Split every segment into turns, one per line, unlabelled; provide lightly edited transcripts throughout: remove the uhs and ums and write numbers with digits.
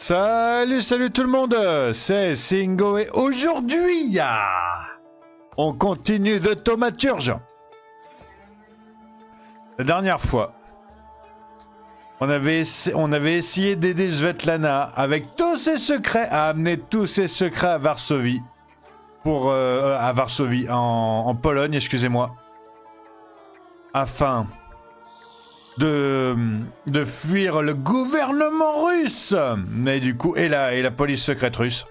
Salut tout le monde, c'est Singo et aujourd'hui, on continue de thaumaturge. La dernière fois, on avait essayé d'aider Svetlana avec tous ses secrets, à amener tous ses secrets à Varsovie. À Varsovie, en Pologne, excusez-moi. Afin de fuir le gouvernement russe. Mais du coup, et la police secrète russe.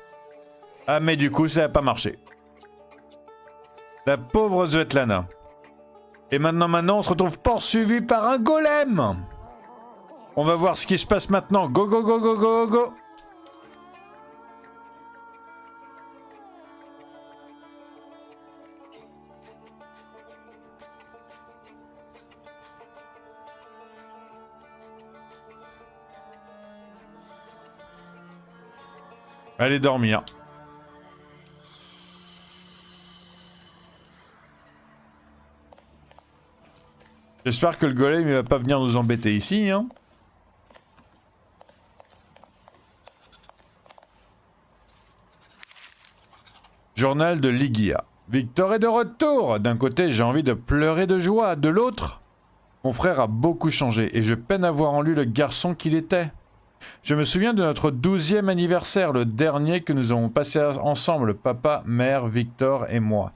Ah, mais du coup, ça n'a pas marché. La pauvre Svetlana. Et maintenant, on se retrouve poursuivi par un golem. On va voir ce qui se passe maintenant. Go, go, go, go, go, go. Allez dormir. J'espère que le golem il va pas venir nous embêter ici, hein. Journal de Ligia. Victor est de retour. D'un côté, j'ai envie de pleurer de joie. De l'autre, mon frère a beaucoup changé et je peine à voir en lui le garçon qu'il était. Je me souviens de notre 12e anniversaire, le dernier que nous avons passé ensemble, papa, mère, Victor et moi.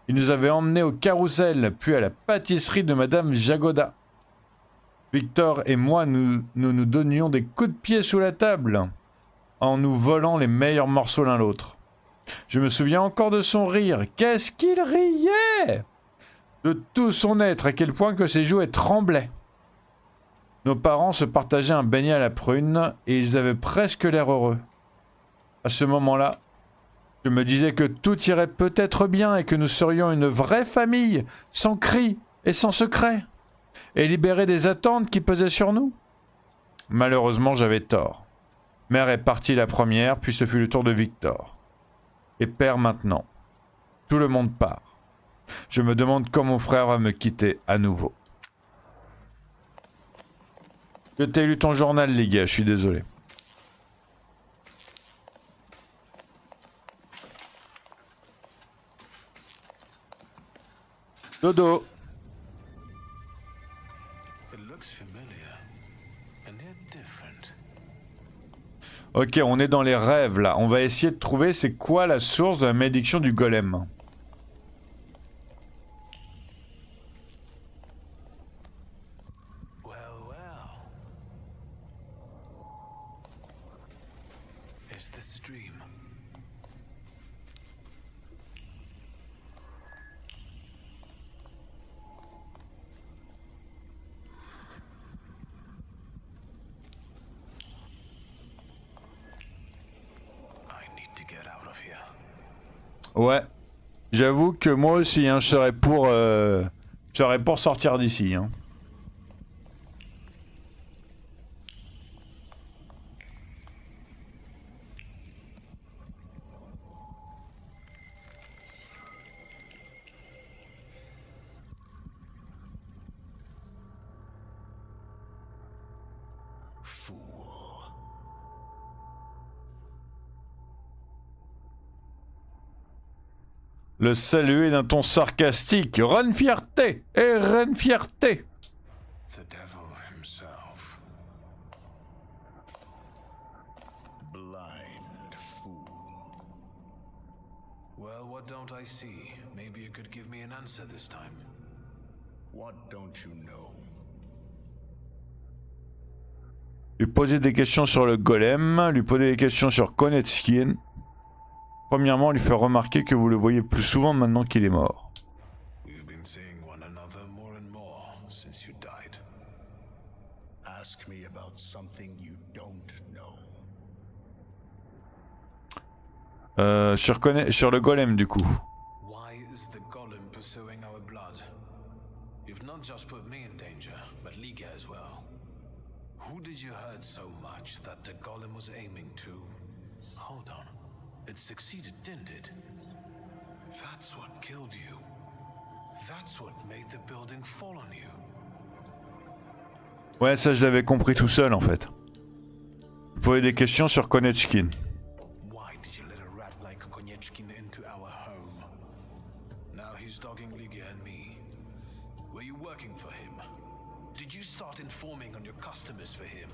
Il nous avait emmenés au carrousel, puis à la pâtisserie de Madame Jagoda. Victor et moi, nous donnions des coups de pied sous la table, en nous volant les meilleurs morceaux l'un l'autre. Je me souviens encore de son rire. Qu'est-ce qu'il riait! De tout son être, à quel point que ses joues tremblaient. Nos parents se partageaient un beignet à la prune et ils avaient presque l'air heureux. À ce moment-là, je me disais que tout irait peut-être bien et que nous serions une vraie famille, sans cris et sans secrets, et libérés des attentes qui pesaient sur nous. Malheureusement, j'avais tort. Mère est partie la première, puis ce fut le tour de Victor. Et père maintenant. Tout le monde part. Je me demande quand mon frère va me quitter à nouveau. Je t'ai lu ton journal, les gars, je suis désolé. Dodo. Ok, on est dans les rêves là. On va essayer de trouver c'est quoi la source de la malédiction du golem. Ouais, j'avoue que moi aussi, hein, je serais pour sortir d'ici. Hein. Le salut est d'un ton sarcastique. Reine fierté et reine fierté.
The devil himself. Blind fool. Well, what don't I see? Maybe you could give me an answer this time. What don't you know?
Lui poser des questions sur le golem, lui poser des questions sur Konetskin. Premièrement, lui faire remarquer que vous le voyez plus souvent maintenant qu'il est mort.
We've been seeing one another more and more since you died. Ask me about something you don't know.
Sur le golem du coup.
Why is the golem pursuing our blood? You've not just put me in danger, but Liga as well. Who did you hurt so much that the golem was aiming to? Hold on. It succeeded, didn't it? That's what killed you. That's what made the building fall on you.
Ouais, ça je l'avais compris tout seul en fait. Posez des questions sur Konechkin.
Why did you let a rat like Konechkin into our home? Now he's dogging Ligia and me. Were you working for him? Did you start informing on your customers for him?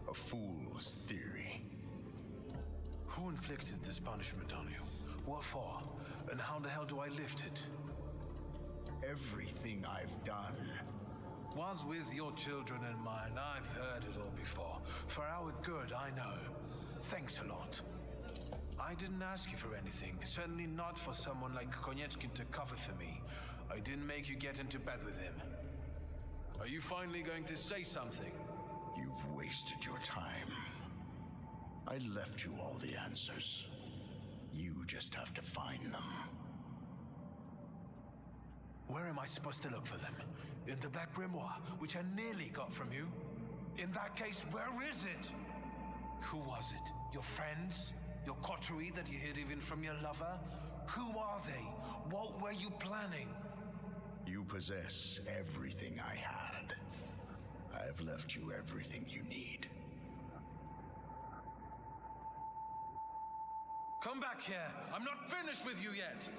A fool's theory.
Who inflicted this punishment on you? What for? And how the hell do I lift it?
Everything I've done.
Was with your children in mind. I've heard it all before. For our good, I know. Thanks a lot. I didn't ask you for anything. Certainly not for someone like Konechkin to cover for me. I didn't make you get into bed with him. Are you finally going to say something?
You've wasted your time. I left you all the answers. You just have to find them.
Where am I supposed to look for them? In the Black Grimoire, which I nearly got from you? In that case, where is it? Who was it? Your friends? Your coterie that you hid even from your lover? Who are they? What were you planning?
You possess everything I had. I've left you everything you need.
Come back here! I'm not finished with you yet!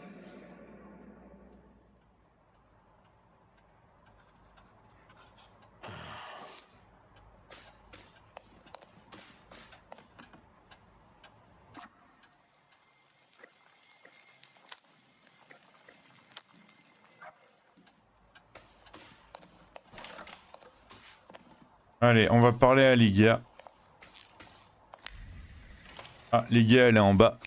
Allez, on va parler à Ligia. Ah, Ligia, elle est en bas.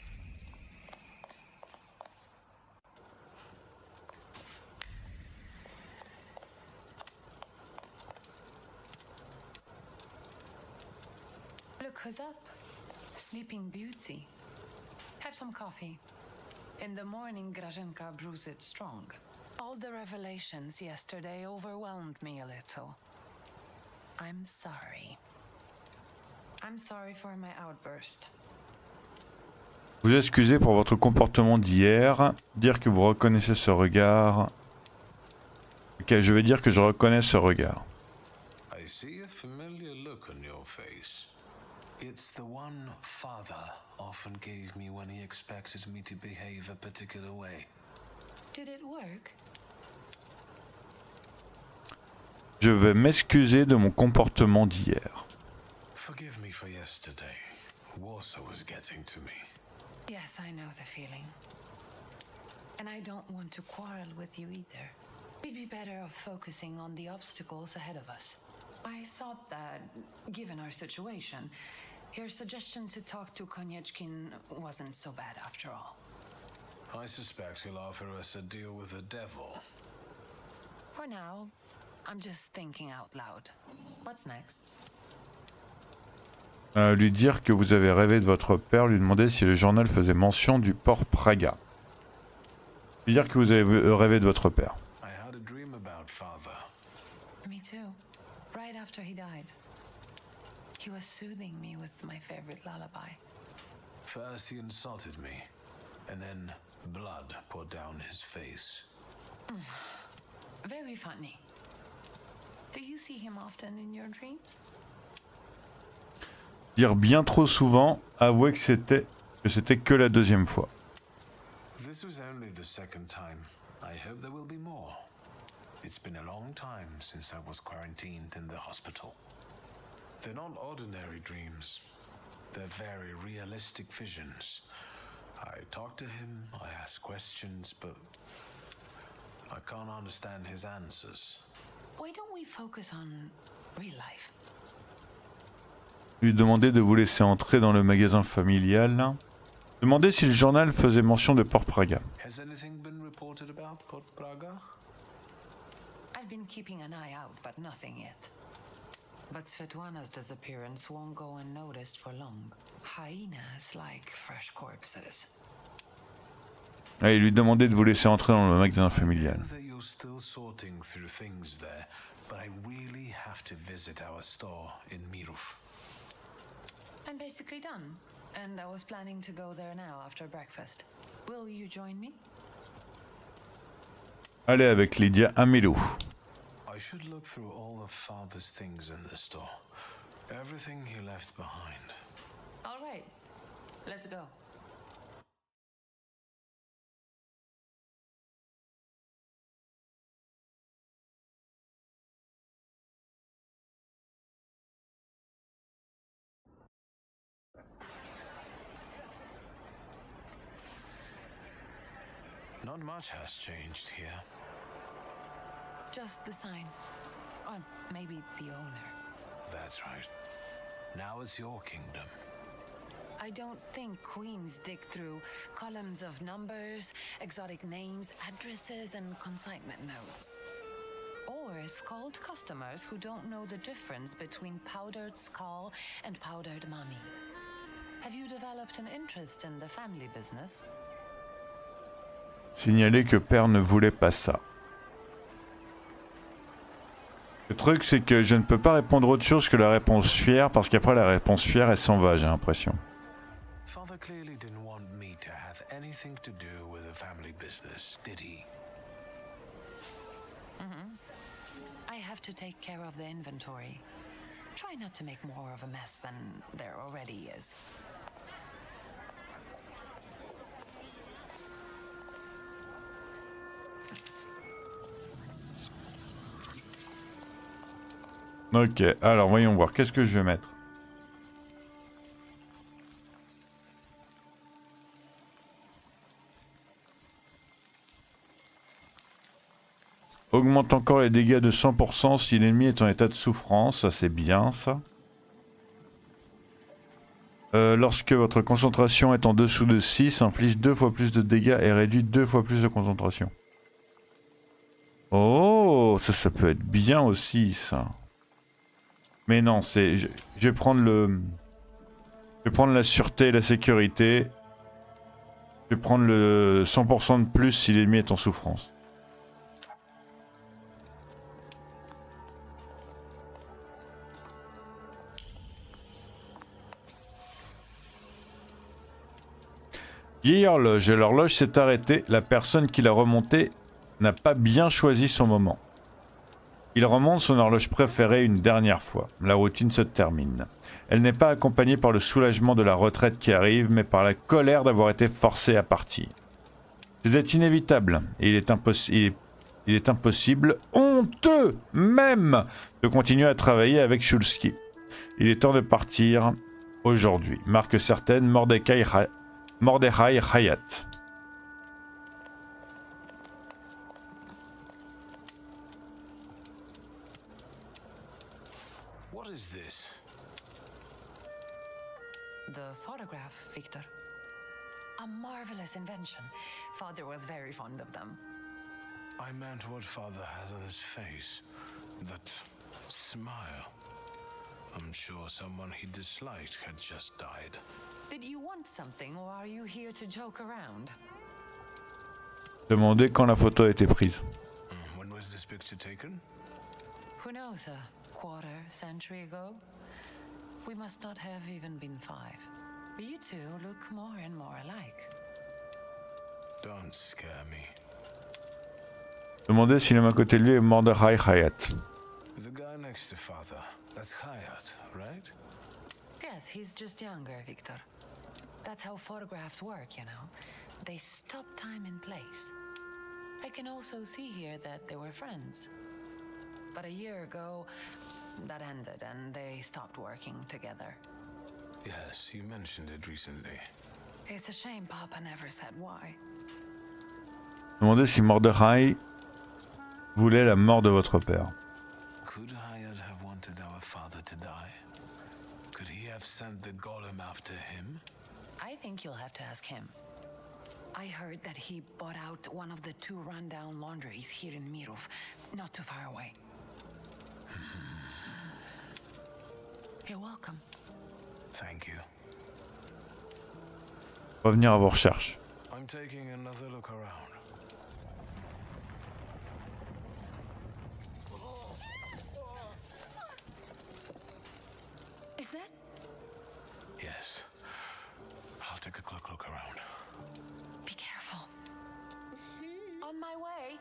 Look who's up. Sleeping Beauty. Have some coffee. In the morning, Graženka brews it strong. All the revelations yesterday overwhelmed me a little. I'm sorry. I'm sorry for my outburst.
Vous excusez pour votre comportement d'hier. Dire que vous reconnaissez ce regard. Ok, je vais dire que je reconnais ce regard.
I see a familiar look on your face. It's the one father often gave me when he expected me to behave a particular way.
Did it work?
Je vais m'excuser de mon comportement d'hier.
Forgive me for yesterday. Warsaw was getting to me.
Yes, I know the feeling. And I don't want to quarrel with you either. We'd be better off focusing on the obstacles ahead of us. I thought that, given our situation, your suggestion to talk to Konechkin wasn't so bad after all.
I suspect he'll offer us a deal with the devil.
For now, I'm just thinking out loud. What's next?
Lui dire que vous avez rêvé de votre père, lui demander si le journal faisait mention du port Praga. Lui dire que vous avez rêvé de votre père.
I had a dream about father.
Me too. Right after he died. He was soothing me with my favorite lullaby.
First he insulted me, and then blood poured down his face.
Very funny. Do you see him often in your dreams?
Dire bien trop souvent, avouer que c'était que la deuxième fois.
This was only the second time. I hope there will be more. It's been a long time since I was quarantined in the hospital. They're not ordinary dreams. They're very realistic visions. I talk to him, I ask questions, but I can't understand his answers.
Why don't we focus on real life?
Lui demander de vous laisser entrer dans le magasin familial. Demander si le journal faisait mention de Port Praga.
Has anything been reported about Port Praga?
I've been keeping an eye out, but nothing yet. But Svetlana's disappearance won't go unnoticed for long. Hyenas like fresh corpses.
Et lui demander de vous laisser entrer dans le magasin familial.
I know that you're still sorting through things there, but I really have to visit our store in Mirov.
I'm basically done, and I was planning to go there now after breakfast. Will you join me?
Allez avec Lydia à Milou.
I should look through all of Father's things in the store. Everything he left behind.
All right, let's go.
Not much has changed here.
Just the sign. Or maybe the owner.
That's right. Now it's your kingdom.
I don't think queens dig through columns of numbers, exotic names, addresses, and consignment notes. Or scold customers who don't know the difference between powdered skull and powdered mummy. Have you developed an interest in the family business?
Signaler que père ne voulait pas ça. Le truc, c'est que je ne peux pas répondre autre chose que la réponse fière, parce qu'après la réponse fière, elle s'en va, j'ai l'impression.
Father clearly didn't want me to have anything to do with the family business, did he?
I have to take care of the inventory. Try not to make more of a mess than there already is.
Ok, alors voyons voir, qu'est-ce que je vais mettre? Augmente encore les dégâts de 100% si l'ennemi est en état de souffrance, ça c'est bien ça. Lorsque votre concentration est en dessous de 6, inflige 2 fois plus de dégâts et réduit 2 fois plus de concentration. Oh, ça peut être bien aussi ça. Mais non, c'est, je vais prendre le... Je vais prendre la sûreté et la sécurité. Je vais prendre le 100% de plus si l'ennemi est en souffrance. Vieille horloge, l'horloge s'est arrêtée. La personne qui l'a remontée n'a pas bien choisi son moment. Il remonte son horloge préférée une dernière fois. La routine se termine. Elle n'est pas accompagnée par le soulagement de la retraite qui arrive, mais par la colère d'avoir été forcé à partir. C'était inévitable, et il est impossible, honteux même, de continuer à travailler avec Shulsky. Il est temps de partir aujourd'hui. Marque certaine, Mordechai Hayat.
What is this?
The photograph, Victor. A marvelous invention. Father was very fond of them.
I meant what Father has on his face. That smile. I'm sure someone he disliked had just died.
Did you want something, or are you here to joke around?
Demandez quand la photo a été prise.
When was this picture taken?
Who knows, a quarter century ago? We must not have even been 5. You two look more and more alike.
Don't scare me.
Demandez si l'homme à côté de lui est Mordechai Hayat.
The guy next to Father, that's Hayat, right?
Yes, he's just younger, Victor. That's how photographs work, you know. They stop time and place. I can also see here that they were friends. But a year ago, that ended and they stopped working together.
Yes, you mentioned it recently.
It's a shame Papa never said why.
Demandez si Mordechai voulait la mort de votre père.
Could Hayat have wanted our father to die? Could he have sent the golem after him?
I think you'll have to ask him. I heard that he bought out one of the 2 rundown laundries here in Mirov, not too far away. You're welcome.
Thank you.
Revenir à vos recherches.
I'm taking another look around.
Is that?
Yes. I'll take a quick look around.
Be careful. On my way.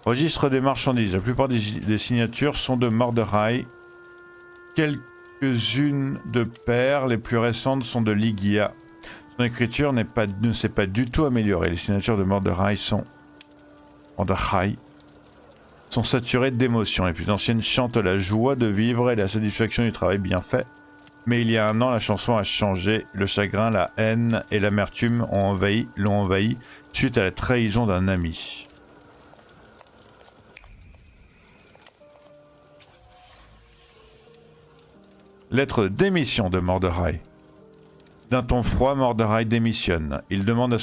Registre des marchandises. La plupart des signatures sont de Mordechai. Quelques-unes de Père. Les plus récentes sont de Ligia. Son écriture ne s'est pas du tout améliorée. Les signatures de Mordechai sont saturées d'émotions. Les plus anciennes chantent la joie de vivre et la satisfaction du travail bien fait. Mais il y a un an, la chanson a changé. Le chagrin, la haine et l'amertume l'ont envahi suite à la trahison d'un ami. Lettre de démission de Mordechai. D'un ton froid, Mordechai démissionne. Il demande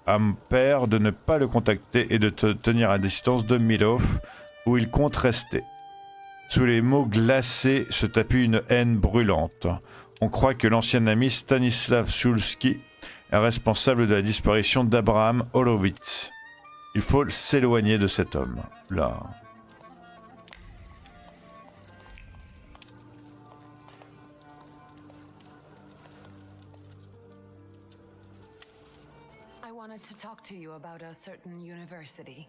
à mon père de ne pas le contacter et de tenir à distance de Milov, où il compte rester. Sous les mots glacés se tapit une haine brûlante. On croit que l'ancien ami Stanislav Szulski est responsable de la disparition d'Abraham Horowitz. Il faut s'éloigner de cet homme. Là.
To talk to you about a certain university.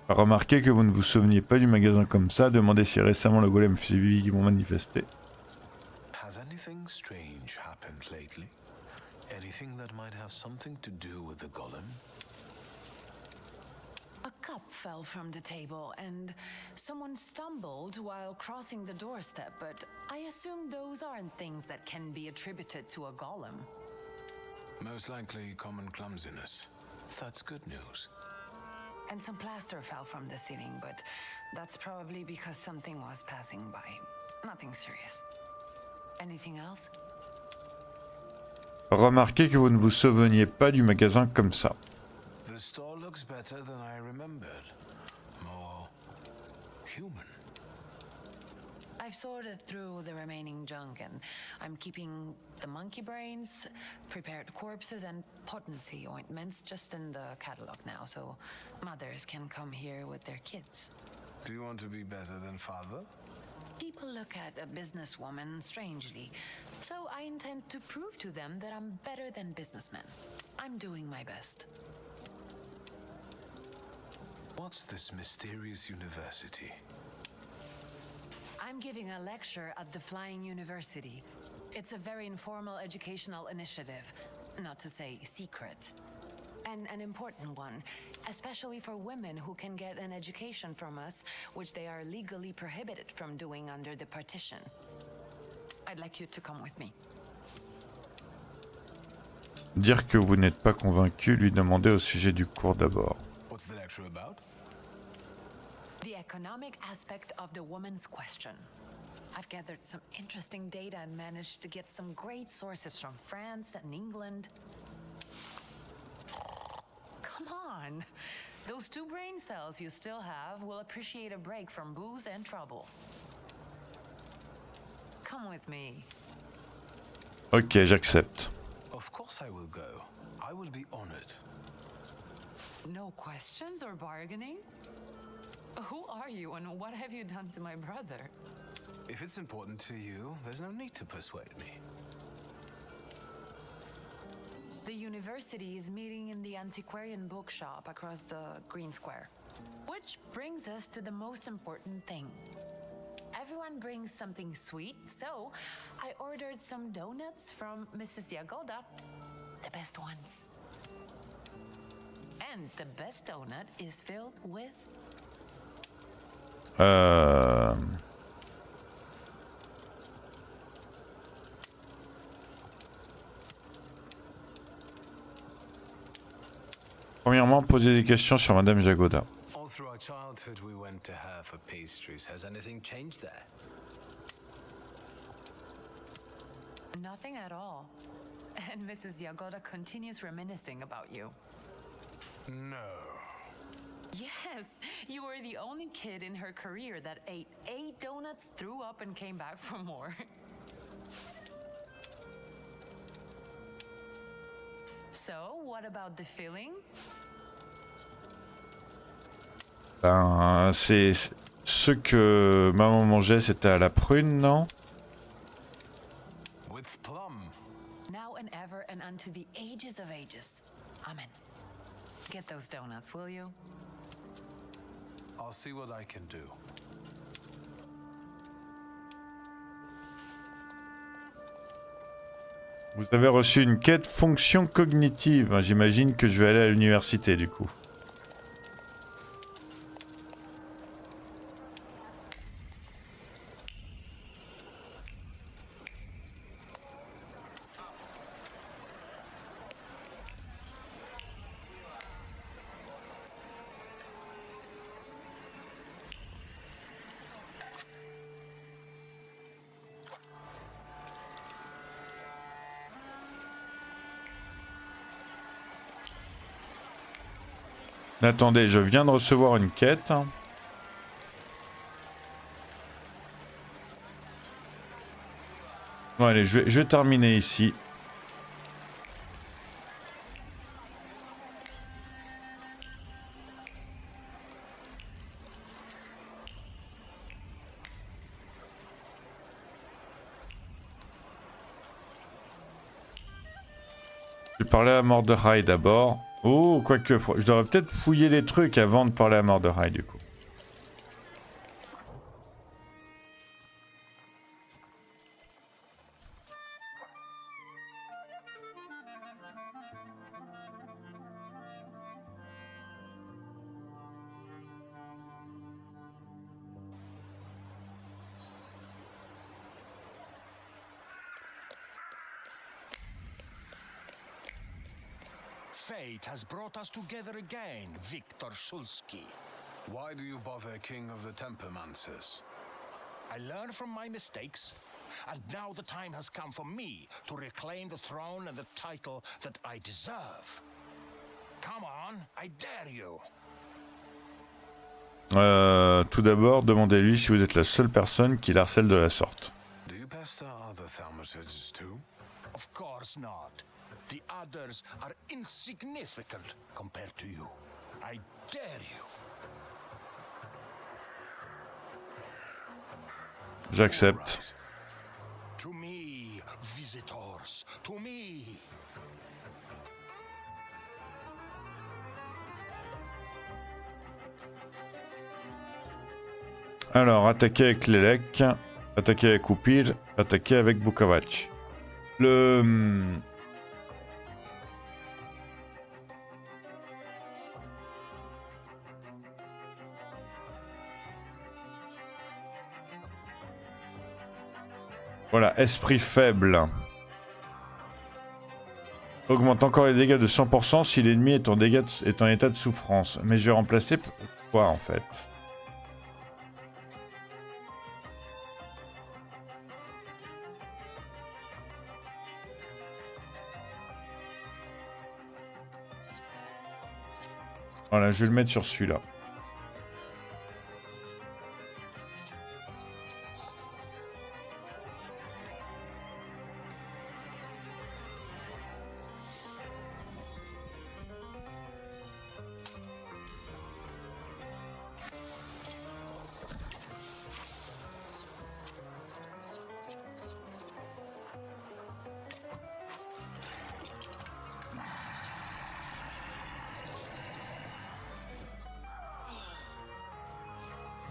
Remarquez que vous ne vous souveniez pas du magasin comme ça. Demandez si récemment le golem physiquement manifesté.
Has anything strange happened lately? Anything that might have something to do with the golem?
A cup fell from the table and someone stumbled while crossing the doorstep, but I assume those aren't things that can be attributed to a golem.
Most likely common clumsiness. That's good news.
And some plaster fell from the ceiling, but that's probably because something was passing by. Nothing serious. Anything else?
Remarquez que vous ne vous souveniez pas du magasin comme ça.
The store looks better than I remembered. More human.
I've sorted through the remaining junk and I'm keeping the monkey brains, prepared corpses and potency ointments just in the catalog now, so mothers can come here with their kids.
Do you want to be better than father?
People look at a businesswoman strangely, so I intend to prove to them that I'm better than businessmen. I'm doing my best.
What's this mysterious university?
I'm giving a lecture at the Flying University. It's a very informal educational initiative, not to say secret. And an important one, especially for women who can get an education from us, which they are legally prohibited from doing under the partition. I'd like you to come with me.
Dire que vous n'êtes pas convaincu, lui demander au sujet du cours d'abord.
What's the lecture about?
The economic aspect of the woman's question. I've gathered some interesting data and managed to get some great sources from France and England. Come on! Those 2 brain cells you still have will appreciate a break from booze and trouble. Come with me.
Ok, j'accepte.
Of course I will go. I will be honored.
No questions or bargaining? Who are you and what have you done to my brother?
If it's important to you, there's no need to persuade me.
The university is meeting in the antiquarian bookshop across the Green Square. Which brings us to the most important thing. Everyone brings something sweet, so I ordered some donuts from Mrs. Jagoda. The best ones. And the best donut is filled with...
Premièrement, poser des questions sur Madame Jagoda.
All through our childhood we went to her for pastries. Has anything changed there?
Nothing at all. And Mrs. Jagoda continues reminiscing about you.
No.
Yes, you were the only kid in her career that ate 8 donuts, threw up, and came back for more. So, what about the filling?
Ben, c'est ce que maman mangeait, c'était à la prune, non?
With plum.
Now and ever and unto the ages of ages. Amen. Get those donuts, will you?
I'll see what I can do.
Vous avez reçu une quête fonction cognitive. J'imagine que je vais aller à l'université du coup. Attendez, je viens de recevoir une quête. Bon allez, je vais terminer ici. Je vais parler à Mordechai d'abord. Oh, quoique, je devrais peut-être fouiller les trucs avant de parler à Mordechai du coup.
Fate has brought us together again, Viktor Shulsky.
Why do you bother King of the Tempermancers?
I learned from my mistakes, and now the time has come for me to reclaim the throne and the title that I deserve. Come on, I dare you.
Tout d'abord, demandez-lui si vous êtes la seule personne qui l'harcèle de la sorte.
Do you pester other Thaumaturges too?
Of course not. The others are insignificant compared to you. I dare you.
J'accepte.
Right. To me, visitors. To me.
Alors, attaquer avec Lelek, attaquer avec Upir, attaquer avec Bukavac. Le... Voilà, esprit faible. Augmente encore les dégâts de 100% si l'ennemi est en état de souffrance. Mais je vais remplacer quoi en fait? Voilà, je vais le mettre sur celui-là.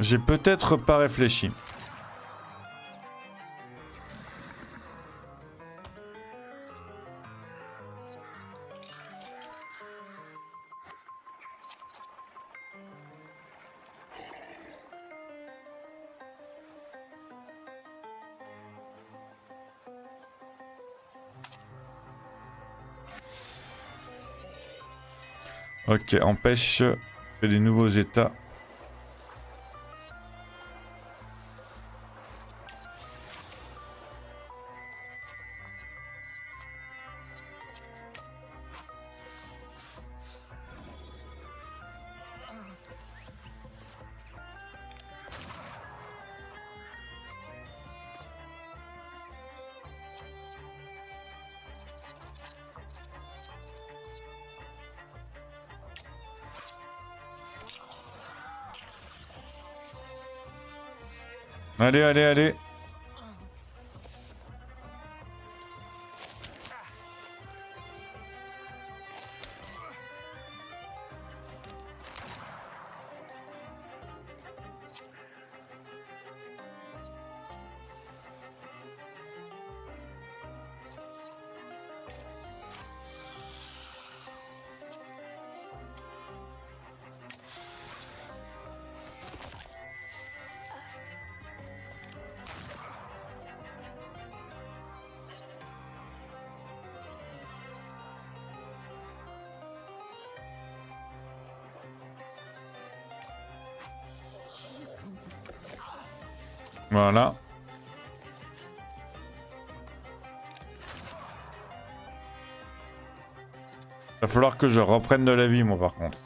J'ai peut-être pas réfléchi. Ok, empêche que des nouveaux états. Allez, allez, allez. Voilà. Va falloir que je reprenne de la vie, moi, par contre.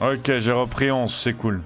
Ok, j'ai repris 11, c'est cool.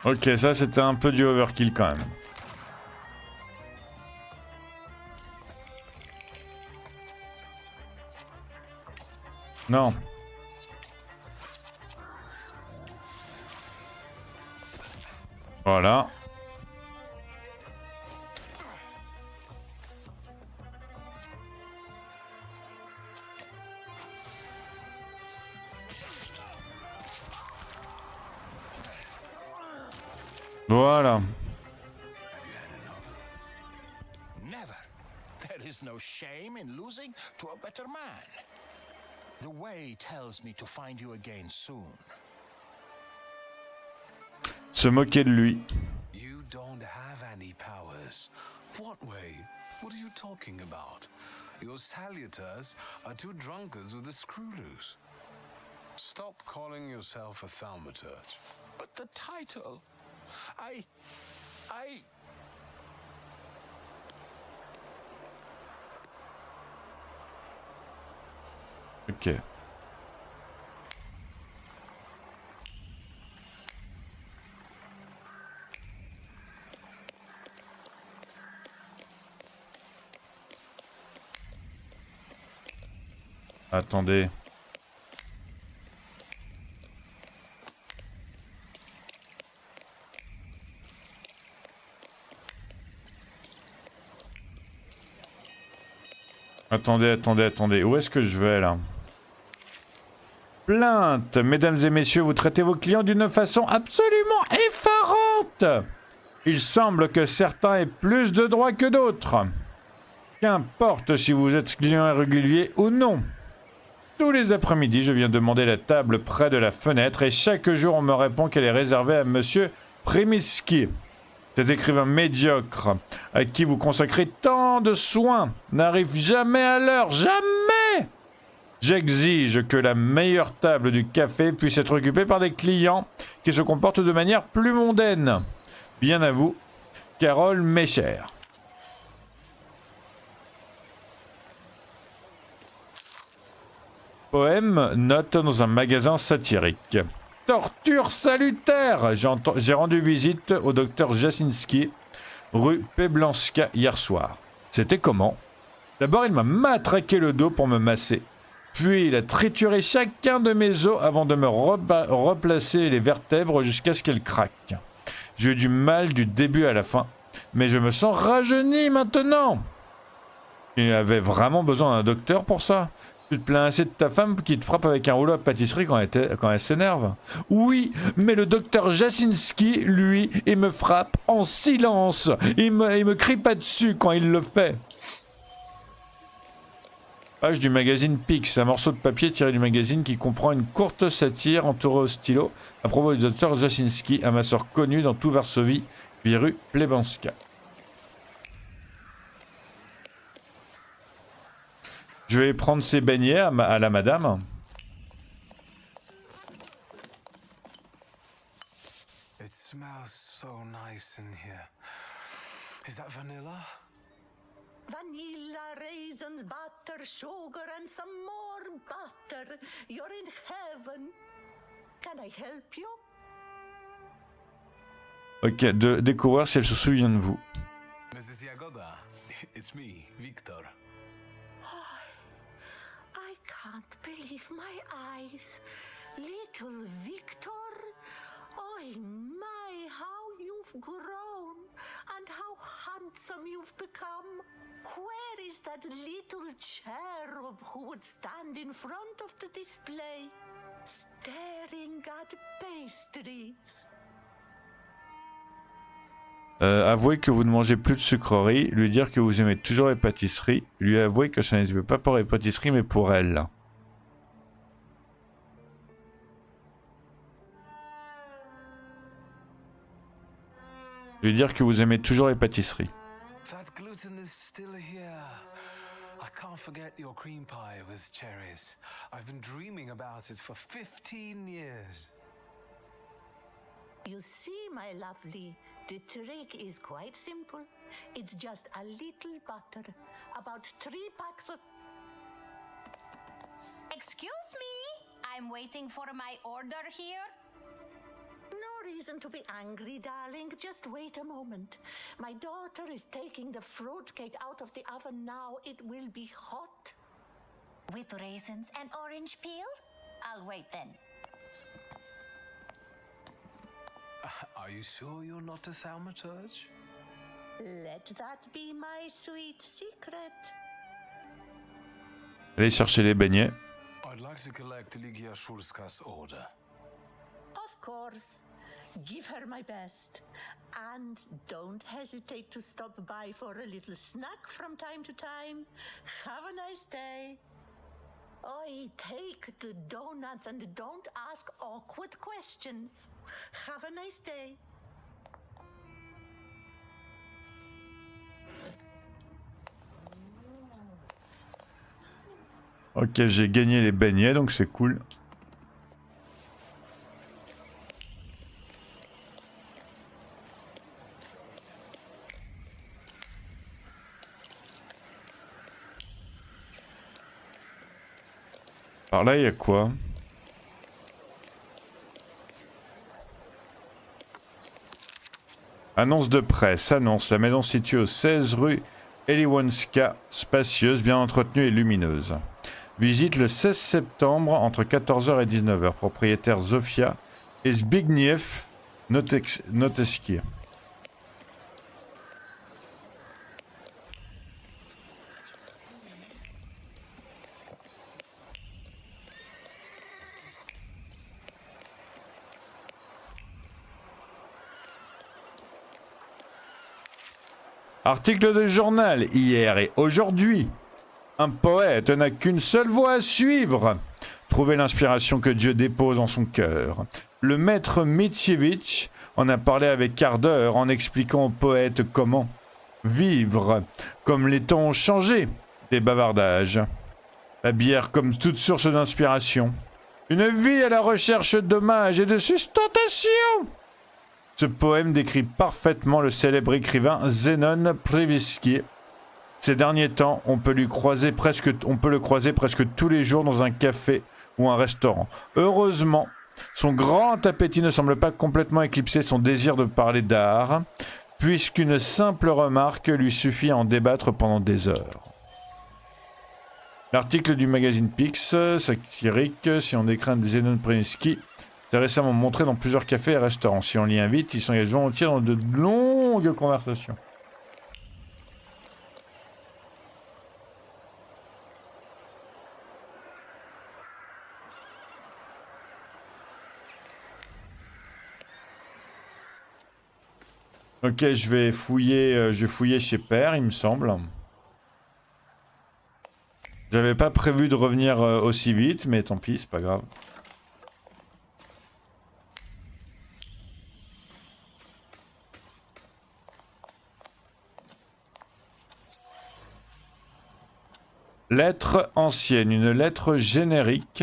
Ok, ça c'était un peu du overkill quand même. Non. Voilà. Voilà.
Never. There is no shame in losing to a better man. The way tells me to find you again soon.
Se moquer de lui.
You don't have any powers. What way? What are you talking about? Your salutors are two drunkards with a screw loose. Stop calling yourself a thaumaturge.
But the title... I...
Ok. Attendez. Attendez. Où est-ce que je vais là? Plainte! Mesdames et messieurs, vous traitez vos clients d'une façon absolument effarante! Il semble que certains aient plus de droits que d'autres. Qu'importe si vous êtes client irrégulier ou non. Tous les après-midi, je viens demander la table près de la fenêtre et chaque jour on me répond qu'elle est réservée à monsieur Primiski. Cet écrivain médiocre, à qui vous consacrez tant de soins, n'arrive jamais à l'heure, jamais! J'exige que la meilleure table du café puisse être occupée par des clients qui se comportent de manière plus mondaine. Bien à vous, Carole Mecher. Poème, note dans un magasin satirique. Torture salutaire! J'ai rendu visite au docteur Jasinski, rue Peblanska, hier soir. C'était comment? D'abord, il m'a matraqué le dos pour me masser. Puis, il a trituré chacun de mes os avant de me replacer les vertèbres jusqu'à ce qu'elles craquent. J'ai eu du mal du début à la fin, mais je me sens rajeuni maintenant. Il avait vraiment besoin d'un docteur pour ça? Tu te plains assez de ta femme qui te frappe avec un rouleau à pâtisserie quand elle s'énerve? Oui, mais le docteur Jasinski, lui, il me frappe en silence. Il me crie pas dessus quand il le fait. Page du magazine Pix, un morceau de papier tiré du magazine qui comprend une courte satire entourée au stylo à propos du docteur Jasinski, un masseur connu dans tout Varsovie, puis rue Plebanska. Je vais prendre ses beignets à la madame.
It smells so nice in here. Is that vanilla?
Vanilla, raisins, butter, sugar, and some more butter. You're in heaven. Can I help you?
Ok, de découvrir si elle se souvient de vous.
Mrs. Yagoda, it's me, Victor.
I can't believe my eyes. Little Victor. Oh my, how you've grown and how handsome you've become. Where is that little cherub who would stand in front of the display, staring at pastries?
Avouez que vous ne mangez plus de sucreries, lui dire que vous aimez toujours les pâtisseries, lui avouer que ça n'était pas pour les pâtisseries mais pour elle. Lui dire que vous aimez toujours les pâtisseries.
That gluten is still here. I can't forget your cream pie with cherries. I've been dreaming about it for 15 years.
You see, my lovely, the trick is quite simple. It's just a little butter, about 3 packs of...
Excuse me, I'm waiting for my order here.
No reason to be angry, darling. Just wait a moment. My daughter is taking the fruitcake out of the oven now. It will be hot.
With raisins and orange peel? I'll wait then.
Are you sure you're not a thaumaturge?
Let that be my sweet secret.
Allez chercher les beignets.
I'd like to collect Ligia Shurska's order.
Of course. Give her my best. And don't hesitate to stop by for a little snack from time to time. Have a nice day. Oi, take the donuts and don't ask awkward questions. Have a nice day.
Ok, j'ai gagné les beignets, donc c'est cool. Alors là, il y a quoi? Annonce de presse. Annonce. La maison située au 16 rue Eliwanska, spacieuse, bien entretenue et lumineuse. Visite le 16 septembre entre 14h et 19h. Propriétaire Zofia et Zbigniew Noteski. Article de journal, hier et aujourd'hui. Un poète n'a qu'une seule voie à suivre. Trouver l'inspiration que Dieu dépose en son cœur. Le maître Mickiewicz en a parlé avec ardeur en expliquant au poète comment vivre, comme les temps ont changé, des bavardages. La bière comme toute source d'inspiration. Une vie à la recherche d'hommages et de sustentation. Ce poème décrit parfaitement le célèbre écrivain Zenon Przewalski. Ces derniers temps, on peut le croiser presque tous les jours dans un café ou un restaurant. Heureusement, son grand appétit ne semble pas complètement éclipser son désir de parler d'art, puisqu'une simple remarque lui suffit à en débattre pendant des heures. L'article du magazine Pix, satirique, si on décrit Zenon Przewalski, c'est récemment montré dans plusieurs cafés et restaurants. Si on l'y invite, ils s'engagent volontiers dans de longues conversations. Ok, je vais fouiller chez Père, il me semble. J'avais pas prévu de revenir aussi vite, mais tant pis, c'est pas grave. Lettre ancienne, une lettre générique.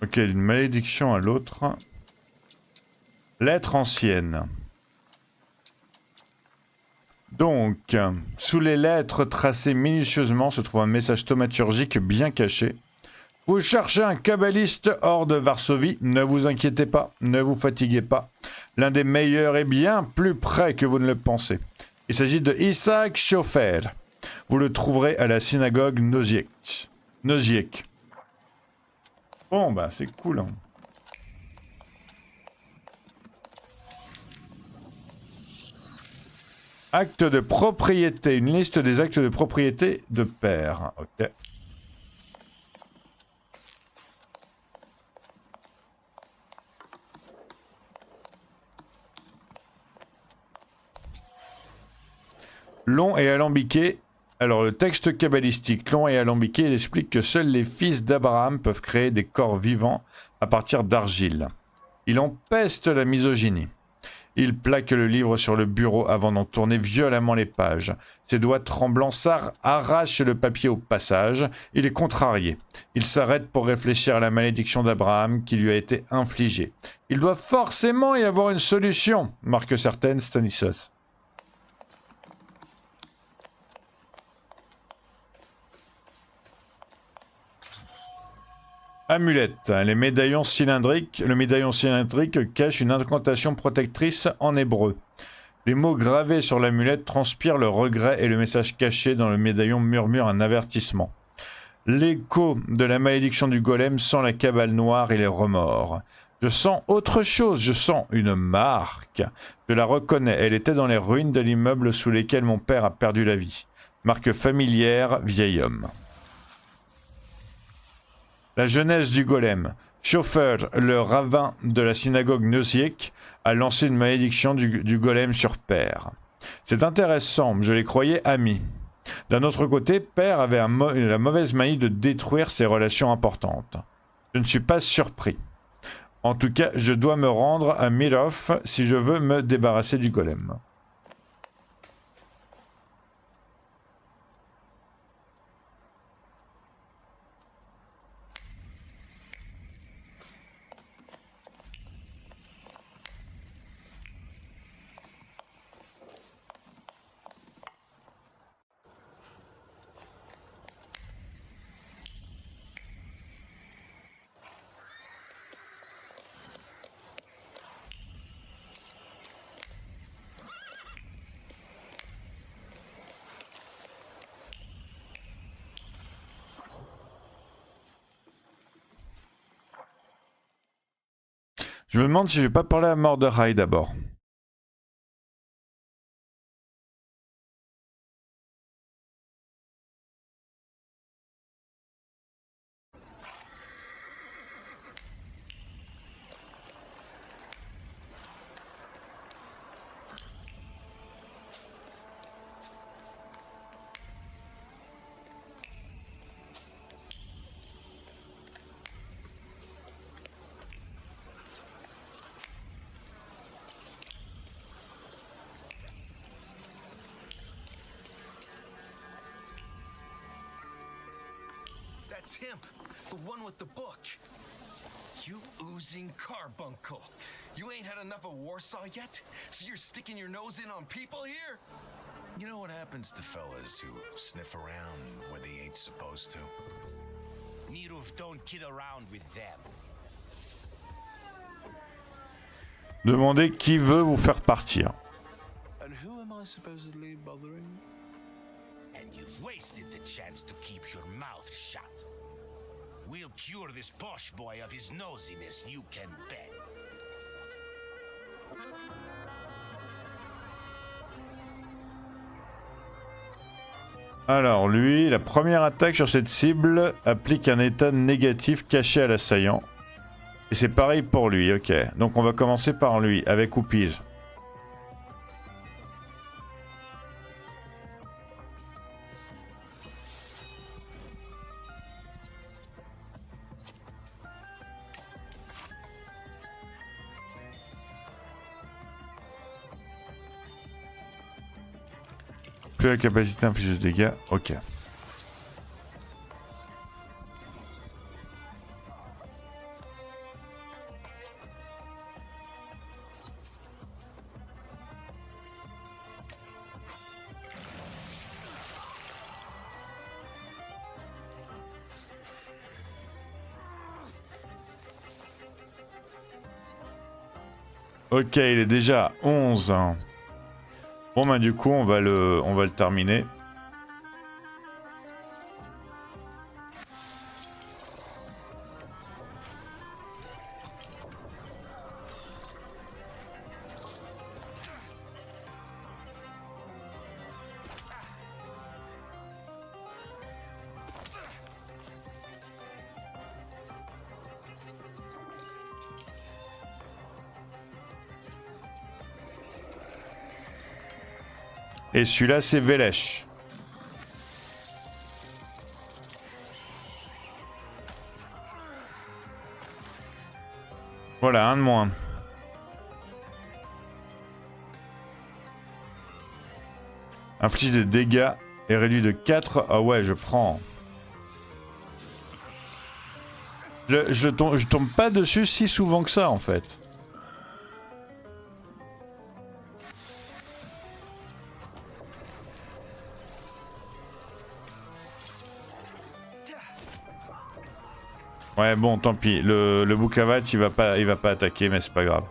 Ok, d'une malédiction à l'autre. Lettre ancienne. Donc, sous les lettres tracées minutieusement se trouve un message thaumaturgique bien caché. Vous cherchez un kabbaliste hors de Varsovie, ne vous inquiétez pas, ne vous fatiguez pas. L'un des meilleurs est bien plus près que vous ne le pensez. Il s'agit de Isaac Schofer. Vous le trouverez à la synagogue Noziek. Bon, bah c'est cool. Hein. Acte de propriété, une liste des actes de propriété de père. Ok. Long et alambiqué. Alors le texte kabbalistique long et alambiqué, il explique que seuls les fils d'Abraham peuvent créer des corps vivants à partir d'argile. Il empeste la misogynie. Il plaque le livre sur le bureau avant d'en tourner violemment les pages. Ses doigts tremblants arrachent le papier au passage. Il est contrarié. Il s'arrête pour réfléchir à la malédiction d'Abraham qui lui a été infligée. Il doit forcément y avoir une solution, marque certaine Stanislas. Amulette. Le médaillon cylindrique cache une incantation protectrice en hébreu. Les mots gravés sur l'amulette transpirent le regret et le message caché dans le médaillon murmure un avertissement. L'écho de la malédiction du golem sent la cabale noire et les remords. Je sens autre chose, je sens une marque. Je la reconnais, elle était dans les ruines de l'immeuble sous lesquels mon père a perdu la vie. Marque familière, vieil homme. La jeunesse du golem. Schofer, le rabbin de la synagogue Noziek, a lancé une malédiction du golem sur Père. C'est intéressant, je les croyais amis. D'un autre côté, Père avait la mauvaise manie de détruire ses relations importantes. Je ne suis pas surpris. En tout cas, je dois me rendre à Mirov si je veux me débarrasser du golem. Je me demande si je vais pas parler à Mordechai d'abord.
That's him, the one with the book. You oozing carbuncle. You ain't had enough of Warsaw yet? So you're sticking your nose in on people here?
You know what happens to fellas who sniff around where they ain't supposed to?
Mirov don't kid around with them.
Demandez qui veut vous faire partir.
And who am I supposedly bothering?
And you wasted the chance to keep your mouth shut. We'll cure this posh boy of his nosiness, you can bet.
Alors lui, la première attaque sur cette cible applique un état négatif caché à l'assaillant. Et c'est pareil pour lui, ok. Donc on va commencer par lui, avec ou pige. Plus la capacité inflige de dégâts, ok. Ok, il est déjà 11. Bon bah du coup on va le terminer. Et celui-là, c'est Vélèche. Voilà, un de moins. Inflige des dégâts est réduit de 4. Ah ouais, je prends. Je tombe pas dessus si souvent que ça, en fait. Ouais, bon, tant pis. Le Boukavat, il va pas attaquer, mais c'est pas grave.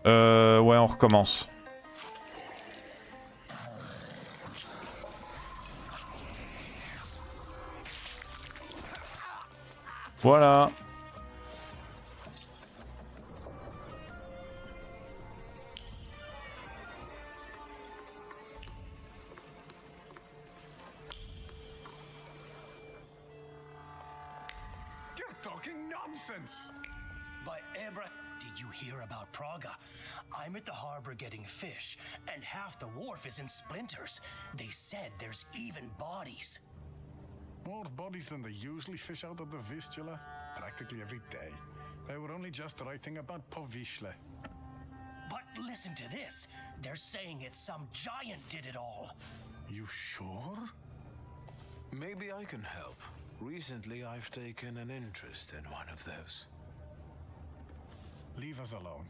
Ouais, on recommence. Voilà.
Talking nonsense!
By Ebra, did you hear about Praga? I'm at the harbor getting fish, and half the wharf is in splinters. They said there's even bodies.
More bodies than they usually fish out of the Vistula, practically every day. They were only just writing about Povishle.
But listen to this. They're saying it's some giant did it all.
You sure?
Maybe I can help. Recently, I've taken an interest in one of those.
Leave us alone.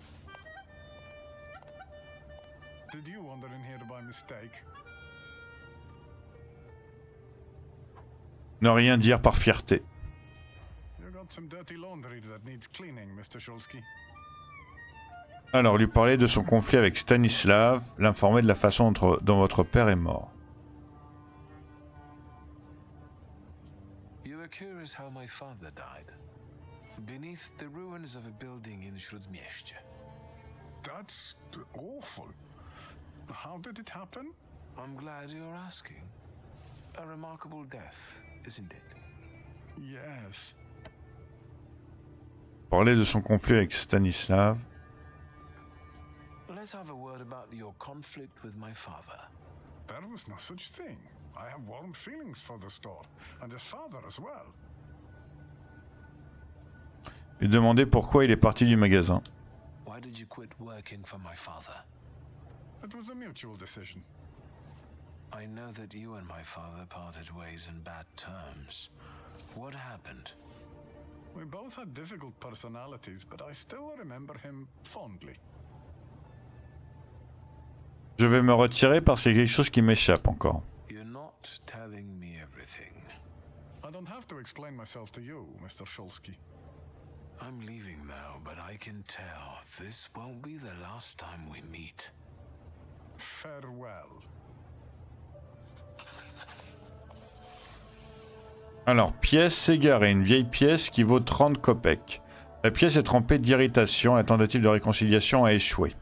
Did you wander in here by mistake?
Ne rien dire par fierté.
You got some dirty laundry that needs cleaning, Mr. Shulsky.
Alors, lui parler de son conflit avec Stanislav, l'informer de la façon dont votre père est mort.
You were curious how my father died. Beneath the ruins of a building in Shrudmieshche.
That's awful. How did it happen?
I'm glad you're asking. A remarkable death, isn't it?
Yes.
Parler de son conflit avec Stanislav.
Let's have a word about your conflict with my father.
There was no such thing. I have warm feelings for the store, and his father as well.
Lui demander pourquoi il est parti du magasin.
Why did you quit working for my father?
It was a mutual decision.
I know that you and my father parted ways in bad terms. What happened?
We both had difficult personalities, but I still remember him fondly.
Je vais me retirer parce qu'il y a quelque chose qui m'échappe encore.
You're not telling me everything.
I don't have to explain myself to you, Mr. Shulsky.
I'm leaving now, but I can tell this won't be the last time we meet.
Farewell.
Alors, pièce égarée, une vieille pièce qui vaut 30 kopecks. La pièce est trempée d'irritation, la tentative de réconciliation a échoué.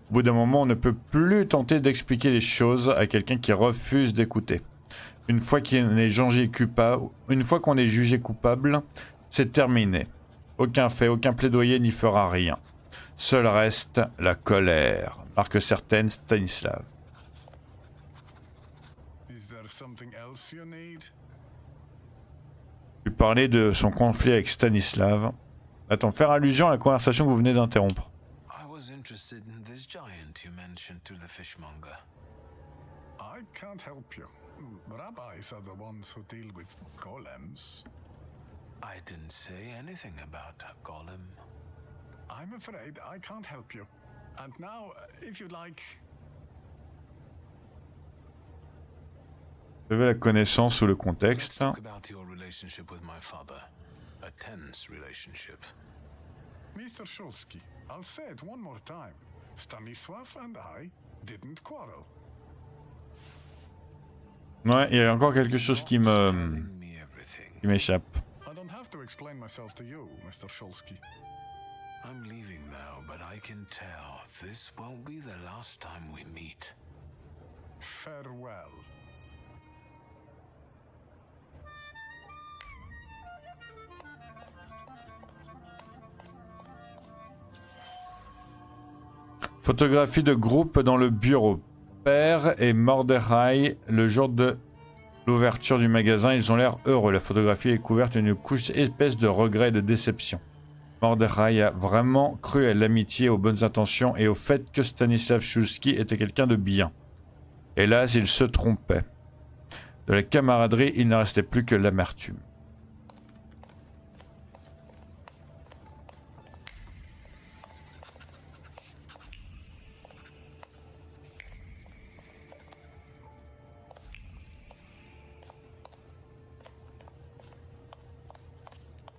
Au bout d'un moment, on ne peut plus tenter d'expliquer les choses à quelqu'un qui refuse d'écouter. Une fois qu'on est jugé coupable, c'est terminé. Aucun fait, aucun plaidoyer n'y fera rien. Seul reste la colère, marque certaine Stanislav.
Is there something else you need?
Lui parler de son conflit avec Stanislav. Attends, faire allusion à la conversation que vous venez d'interrompre.
I was interested in this giant you mentioned to the fishmonger.
I can't help you. Rabbis are the ones who deal with golems.
I didn't say anything about a golem.
I'm afraid I can't help you. And now, if you like...
Vous avez la connaissance ou le
Let's
contexte.
talk about your relationship with my father. A tense relationship.
Mr. Shulsky, I'll say it one more time. Stanisław and I didn't quarrel.
Ouais, il y a encore quelque chose qui
Telling me everything.
m'échappe.
I don't have to explain myself to you, Mr. Shulsky.
I'm leaving now, but I can tell this won't be the last time we meet.
Farewell.
Photographie de groupe dans le bureau. Père et Mordechai, le jour de l'ouverture du magasin, ils ont l'air heureux. La photographie est couverte d'une couche épaisse de regrets et de déception. Mordechai a vraiment cru à l'amitié, aux bonnes intentions et au fait que Stanisław Szulski était quelqu'un de bien. Hélas, il se trompait. De la camaraderie, il ne restait plus que l'amertume.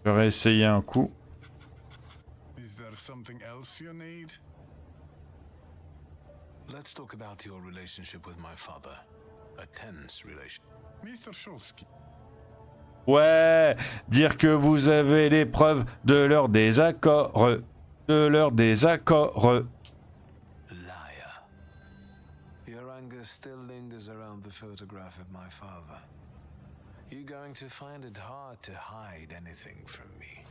Je vais essayer un coup.
Is there something else you need?
Let's talk about your relationship with my father. A tense relation.
Mr. Shulsky,
Ouais, dire que vous avez les preuves de leur désaccord. De leur désaccord.
Liar. Your anger still lingers around the photograph of my father. You're going to find it hard to hide anything from me.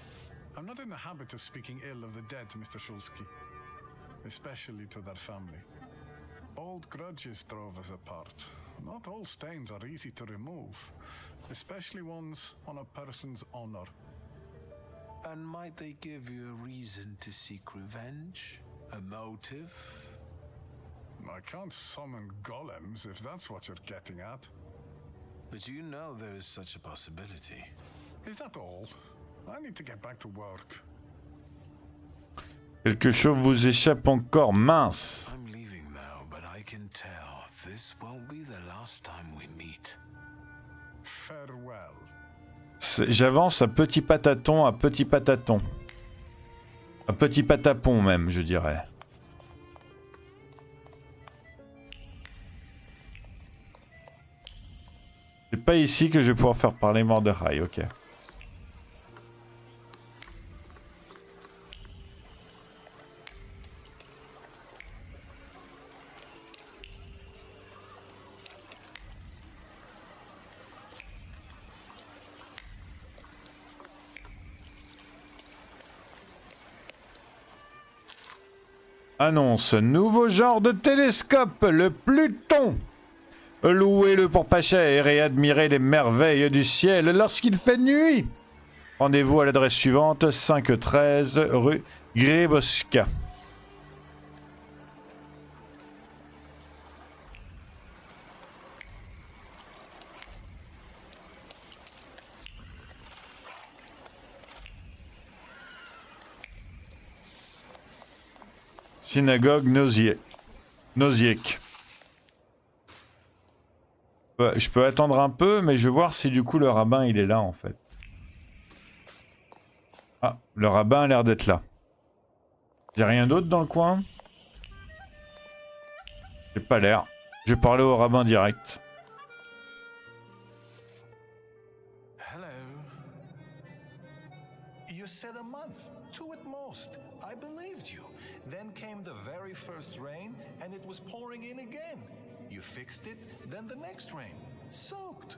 I'm not in the habit of speaking ill of the dead, Mr. Shulsky. Especially to their family. Old grudges drove us apart. Not all stains are easy to remove, especially ones on a person's honor.
And might they give you a reason to seek revenge? A motive?
I can't summon golems if that's what you're getting at.
But you know there is such a possibility.
Is that all? I need to get back to work.
Quelque chose vous échappe encore, mince.
I'm leaving now, but I can tell this won't be the last time we meet.
Farewell.
J'avance à petit pataton à petit pataton. À petit patapon même, je dirais. C'est pas ici que je vais pouvoir faire parler Mordechai, ok. Annonce, nouveau genre de télescope, le Pluton. Louez-le pour pas cher et admirez les merveilles du ciel lorsqu'il fait nuit. Rendez-vous à l'adresse suivante, 513 rue Gryboska. Synagogue Noziek. Je peux attendre un peu, mais je vais voir si du coup le rabbin il est là en fait. Ah, le rabbin a l'air d'être là. J'ai rien d'autre dans le coin? J'ai pas l'air. Je vais parler au rabbin direct.
Hello. You said a month, 2 at most. I believed you. Then came the very first rain, and it was pouring in again. You fixed it, then the next rain. Soaked.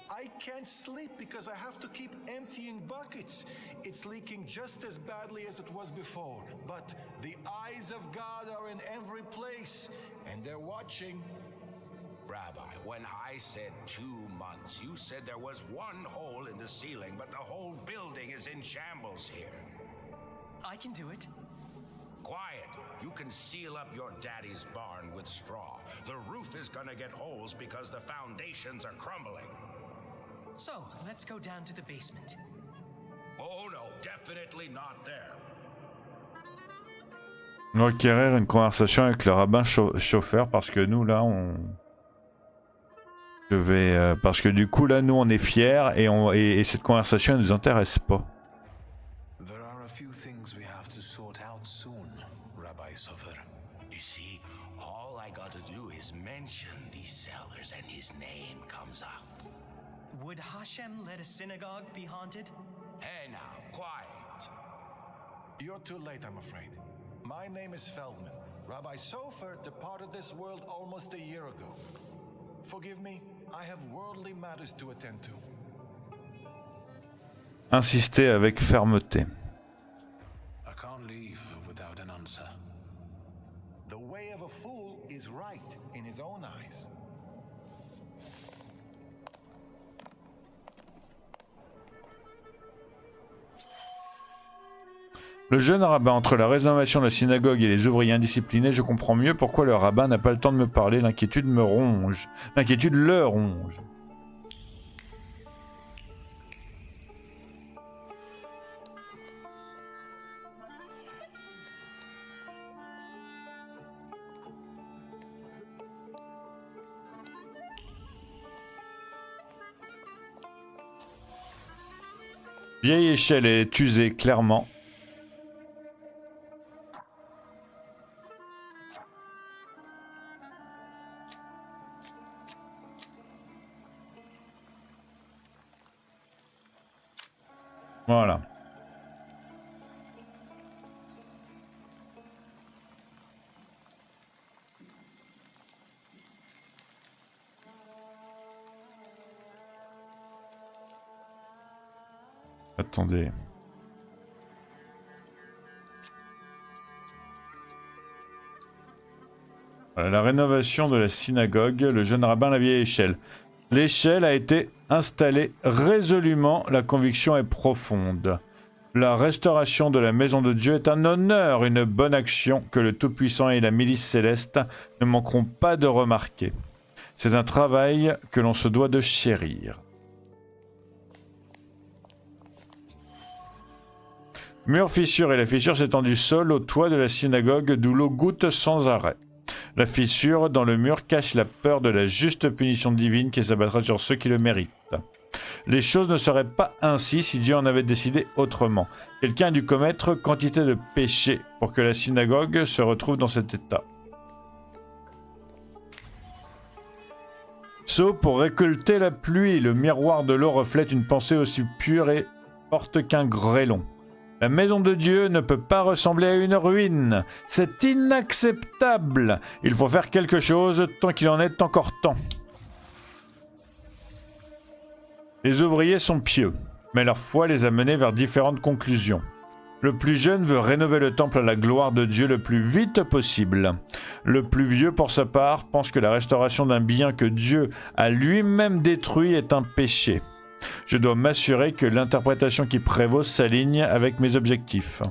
I can't sleep because I have to keep emptying buckets. It's leaking just as badly as it was before. But the eyes of God are in every place, and they're watching.
Rabbi, when I said 2 months, you said there was one hole in the ceiling, but the whole building is in shambles here.
I can do it.
Quiet. You can seal up your daddy's barn with straw. The roof is gonna get holes because the foundations are crumbling.
So, let's go down to the basement.
Oh no, definitely not there.
On va requérir une conversation avec le rabbin chauffeur parce que nous là on... Je vais... parce que du coup, là, nous, on est fiers et cette conversation ne nous intéresse pas.
There are a few things we have to sort out soon, Rabbi Sofer.
You see, all I gotta do is mention these cellars and his name comes up.
Would Hashem let a synagogue be haunted?
Hey now, quiet.
You're too late, I'm afraid. My name is Feldman. Rabbi Sofer departed this world almost a year ago. Forgive me, I have worldly matters to attend to.
Insistez avec fermeté.
I can't leave without an answer.
The way of a fool is right in his own eyes.
Le jeune rabbin, entre la rénovation de la synagogue et les ouvriers indisciplinés, je comprends mieux pourquoi le rabbin n'a pas le temps de me parler. L'inquiétude me ronge. L'inquiétude le ronge. Vieille échelle est usée, clairement. Voilà. Attendez. Voilà, la rénovation de la synagogue, le jeune rabbin, la vieille échelle. L'échelle a été installée résolument, la conviction est profonde. La restauration de la maison de Dieu est un honneur, une bonne action que le Tout-Puissant et la milice céleste ne manqueront pas de remarquer. C'est un travail que l'on se doit de chérir. Mur fissure et la fissure s'étend du sol au toit de la synagogue d'où l'eau goutte sans arrêt. La fissure dans le mur cache la peur de la juste punition divine qui s'abattra sur ceux qui le méritent. Les choses ne seraient pas ainsi si Dieu en avait décidé autrement. Quelqu'un a dû commettre quantité de péchés pour que la synagogue se retrouve dans cet état. Seau pour récolter la pluie, le miroir de l'eau reflète une pensée aussi pure et forte qu'un grêlon. La maison de Dieu ne peut pas ressembler à une ruine. C'est inacceptable. Il faut faire quelque chose tant qu'il en est encore temps. Les ouvriers sont pieux, mais leur foi les a menés vers différentes conclusions. Le plus jeune veut rénover le temple à la gloire de Dieu le plus vite possible. Le plus vieux, pour sa part, pense que la restauration d'un bien que Dieu a lui-même détruit est un péché. Je dois m'assurer que l'interprétation qui prévaut s'aligne avec mes objectifs.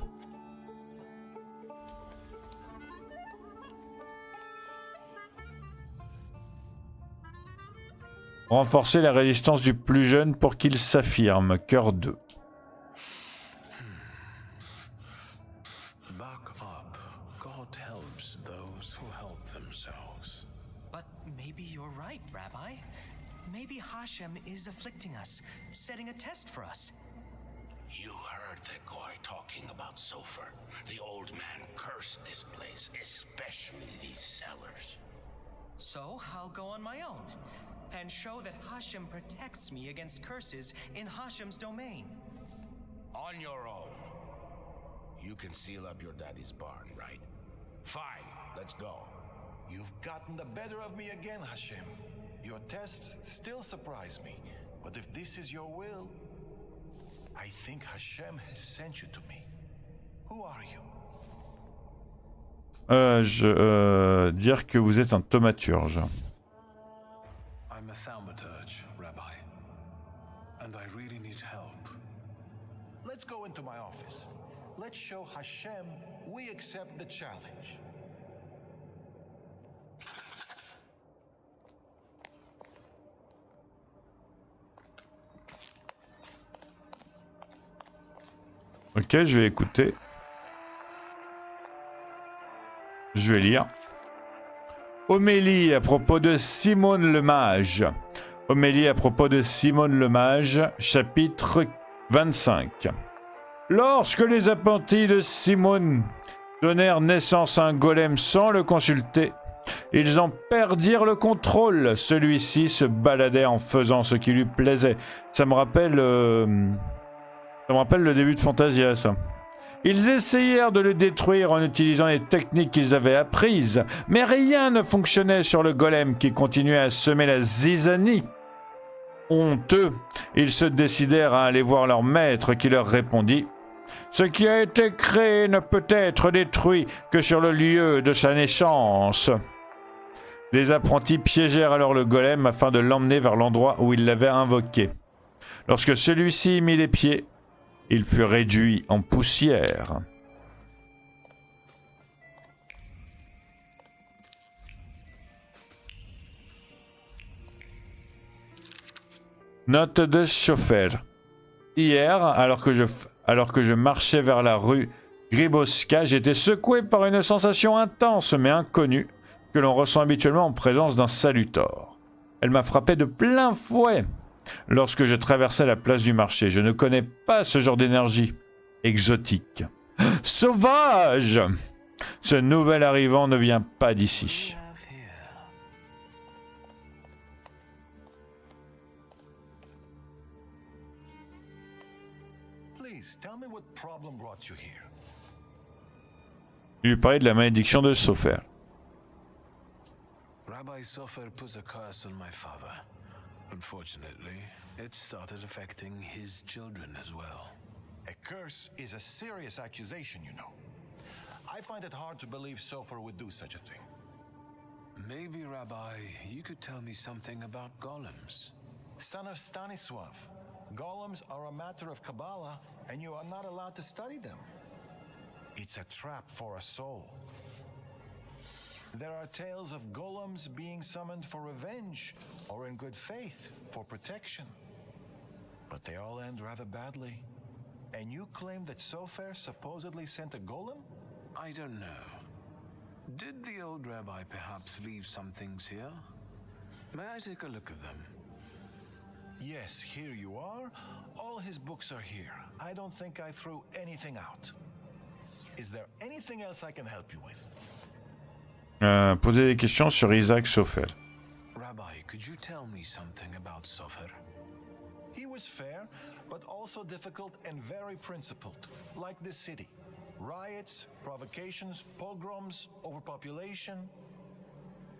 Renforcer la résistance du plus jeune pour qu'il s'affirme. Cœur 2.
Back up. God helps those who help themselves.
But maybe you're right, Rabbi. Maybe Hashem is afflicting us, setting a test for us.
You heard the guy talking about Sofer. The old man cursed this place, especially these cellars.
So I'll go on my own and show that Hashem protects me against curses in Hashem's domain.
On your own. You can seal up your daddy's barn, right? Fine, let's go.
You've gotten the better of me again, Hashem. Your tests still surprise me, but if this is your will, I think Hashem has sent you to me. Who are you?
Dire que vous êtes un thaumaturge.
I'm a thaumaturge, Rabbi, and I really need help.
Let's go into my office. Let's show Hashem we accept the challenge.
Ok, je vais écouter. Je vais lire. Homélie à propos de Simone le Mage. Homélie à propos de Simone le Mage, chapitre 25. Lorsque les apprentis de Simone donnèrent naissance à un golem sans le consulter, ils en perdirent le contrôle. Celui-ci se baladait en faisant ce qui lui plaisait. Ça me rappelle le début de Fantasia, ça. Ils essayèrent de le détruire en utilisant les techniques qu'ils avaient apprises, mais rien ne fonctionnait sur le golem qui continuait à semer la zizanie. Honteux, ils se décidèrent à aller voir leur maître qui leur répondit « Ce qui a été créé ne peut être détruit que sur le lieu de sa naissance. » Les apprentis piégèrent alors le golem afin de l'emmener vers l'endroit où ils l'avaient invoqué. Lorsque celui-ci y mit les pieds, il fut réduit en poussière. Note de chauffeur. Hier, alors que je marchais vers la rue Griboska, j'étais secoué par une sensation intense mais inconnue que l'on ressent habituellement en présence d'un salutor. Elle m'a frappé de plein fouet lorsque je traversais la place du marché. Je ne connais pas ce genre d'énergie exotique. Sauvage! Ce nouvel arrivant ne vient pas d'ici.
Tell me what problem brought you here.
Il lui parlait de la malédiction de Sofer.
Rabbi Sofer put a curse on my father. Unfortunately, it started affecting his children as well.
A curse is a serious accusation, you know. I find it hard to believe Sofer would do such a thing.
Maybe, Rabbi, you could tell me something about golems.
Son of Stanisław, golems are a matter of Kabbalah, and you are not allowed to study them. It's a trap for a soul. There are tales of golems being summoned for revenge, or in good faith, for protection. But they all end rather badly. And you claim that Sofer supposedly sent a golem?
I don't know. Did the old rabbi perhaps leave some things here? May I take a look at them?
Yes, here you are. All his books are here. I don't think I threw anything out. Is there anything else I can help you with?
Poser des questions sur Isaac Sofer.
Rabbi, could you tell me something about Sofer?
He was fair, but also difficult and very principled, like this city. Riots, provocations, pogroms, overpopulation.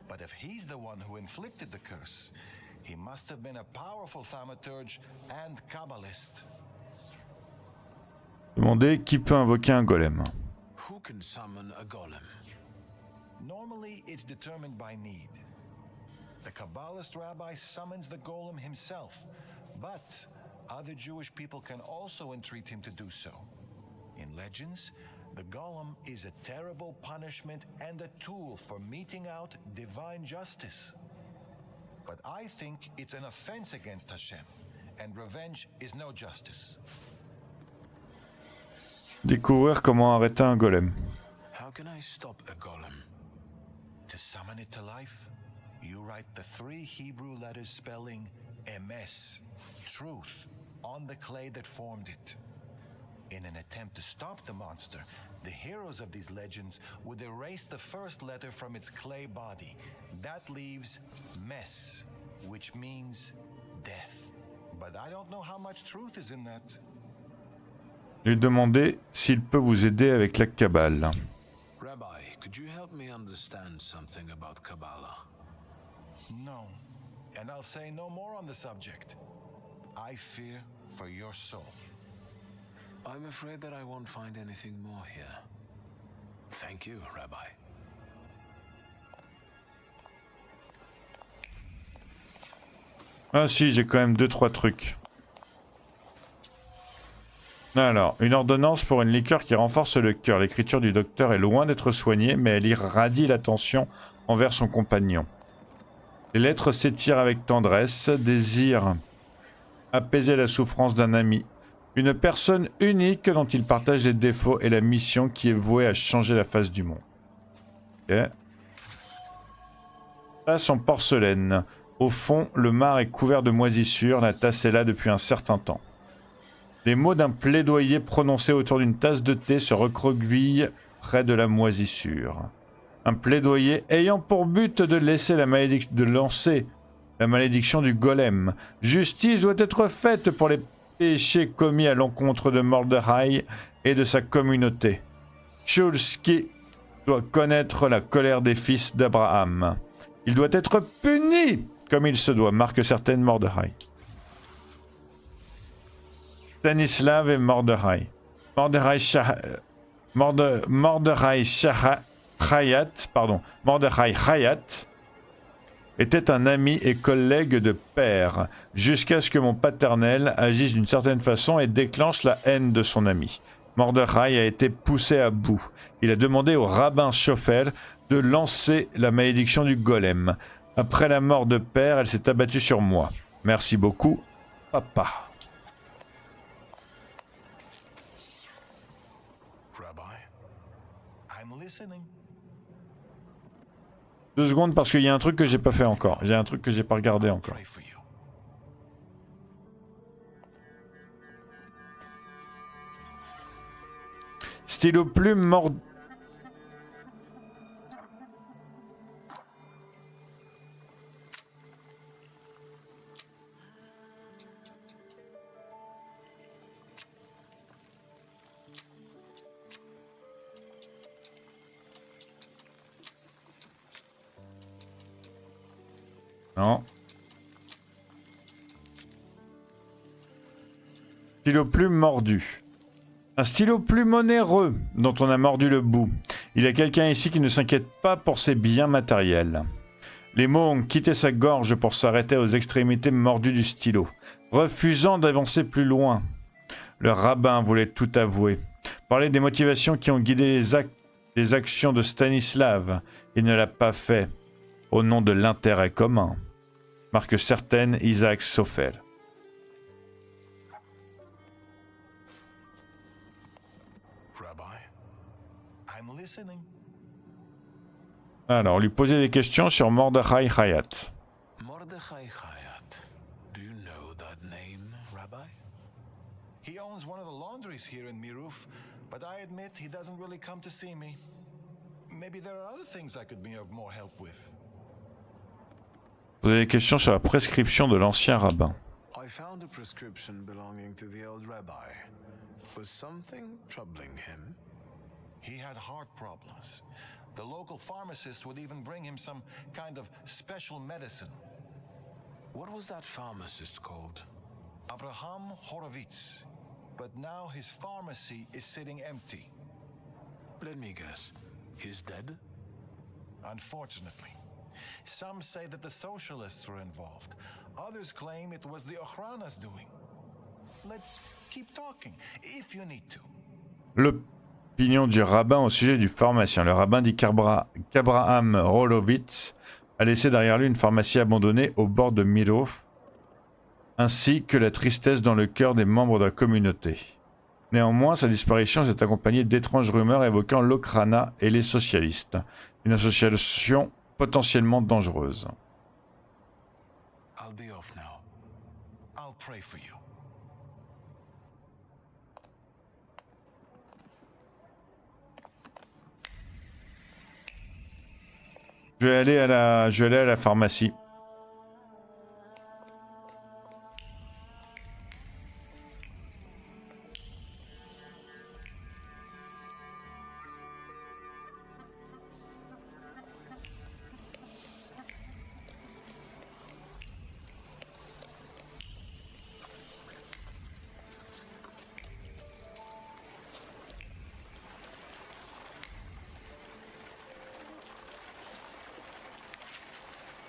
But if he's the one who inflicted the curse, he must have been a powerful thaumaturge and Kabbalist.
Demandez qui peut invoquer un golem.
Who can summon a golem?
Normally, it's determined by need. The Kabbalist rabbi summons the golem himself, but other Jewish people can also entreat him to do so. In legends, the golem is a terrible punishment and a tool for meting out divine justice. But I think it's an offense against Hashem, and revenge is no justice.
Découvrir comment arrêter un golem.
How can I stop a golem?
To summon it to life, you write the 3 Hebrew letters spelling Emes, truth, on the clay that formed it. In an attempt to stop the monster, the heroes of these legends would erase the first letter from its clay body. That leaves Mes, which means death. But I don't know how much truth is in that.
Lui demander s'il peut vous aider avec la Kabbale.
Rabbi, could you help me understand something about Kabbalah?
No, and I'll say no more on the subject. I fear for your soul.
I'm afraid that I won't find anything more here. Thank you, Rabbi.
Ah si, j'ai quand même 2-3 trucs. Alors, une ordonnance pour une liqueur qui renforce le cœur. L'écriture du docteur est loin d'être soignée, mais elle irradie l'attention envers son compagnon. Les lettres s'étirent avec tendresse, désirent apaiser la souffrance d'un ami. Une personne unique dont il partage les défauts et la mission qui est vouée à changer la face du monde. Ok. Tasse en porcelaine. Au fond, le marc est couvert de moisissures, la tasse est là depuis un certain temps. Les mots d'un plaidoyer prononcé autour d'une tasse de thé se recroquevillent près de la moisissure. Un plaidoyer ayant pour but de lancer la malédiction du golem. Justice doit être faite pour les péchés commis à l'encontre de Mordechai et de sa communauté. Shulski doit connaître la colère des fils d'Abraham. Il doit être puni comme il se doit, marque certaine Mordechai. Stanislav et Mordechai. Mordechai Hayat était un ami et collègue de père, jusqu'à ce que mon paternel agisse d'une certaine façon et déclenche la haine de son ami. Mordechai a été poussé à bout. Il a demandé au rabbin Schoffel de lancer la malédiction du golem. Après la mort de père, elle s'est abattue sur moi. Merci beaucoup, papa.
I'm listening.
2 secondes parce qu'il y a un truc que j'ai pas fait encore. J'ai un truc que j'ai pas regardé encore.
Pray for you.
Stylo plume mord... Non. Stylo plume mordu. Un stylo plume onéreux dont on a mordu le bout. Il y a quelqu'un ici qui ne s'inquiète pas pour ses biens matériels. Les mots ont quitté sa gorge pour s'arrêter aux extrémités mordues du stylo, refusant d'avancer plus loin. Le rabbin voulait tout avouer. Parler des motivations qui ont guidé les actions de Stanislav. Il ne l'a pas fait au nom de l'intérêt commun. Marque certaine Isaac Schoffel. Alors, lui poser des questions sur Mordechai Hayat.
Mordechai Hayat. Do you know that name, Rabbi?
He owns one of the laundries here in Miruf, but I admit he doesn't really come to see me. Maybe there are other things I could be of more help with.
Poser des questions sur la prescription de l'ancien rabbin.
I found a prescription belonging to the old rabbi. Was something troubling him?
He had heart problems. The local pharmacist would even bring him some kind of special medicine.
What was that pharmacist called?
Abraham Horowitz. But now his pharmacy is sitting empty.
Let me guess. He's dead?
Unfortunately. Some say that the socialists were involved. Others claim it was the Ochrana's doing. Let's keep talking, if you need to.
L'opinion du rabbin au sujet du pharmacien. Le rabbin dit qu'Abraham Horowitz a laissé derrière lui une pharmacie abandonnée au bord de Mirov, ainsi que la tristesse dans le cœur des membres de la communauté. Néanmoins, sa disparition s'est accompagnée d'étranges rumeurs évoquant l'Okhrana et les socialistes, une association potentiellement dangereuse.
I'll be off now.
I'll pray for you.
Je vais aller à la pharmacie.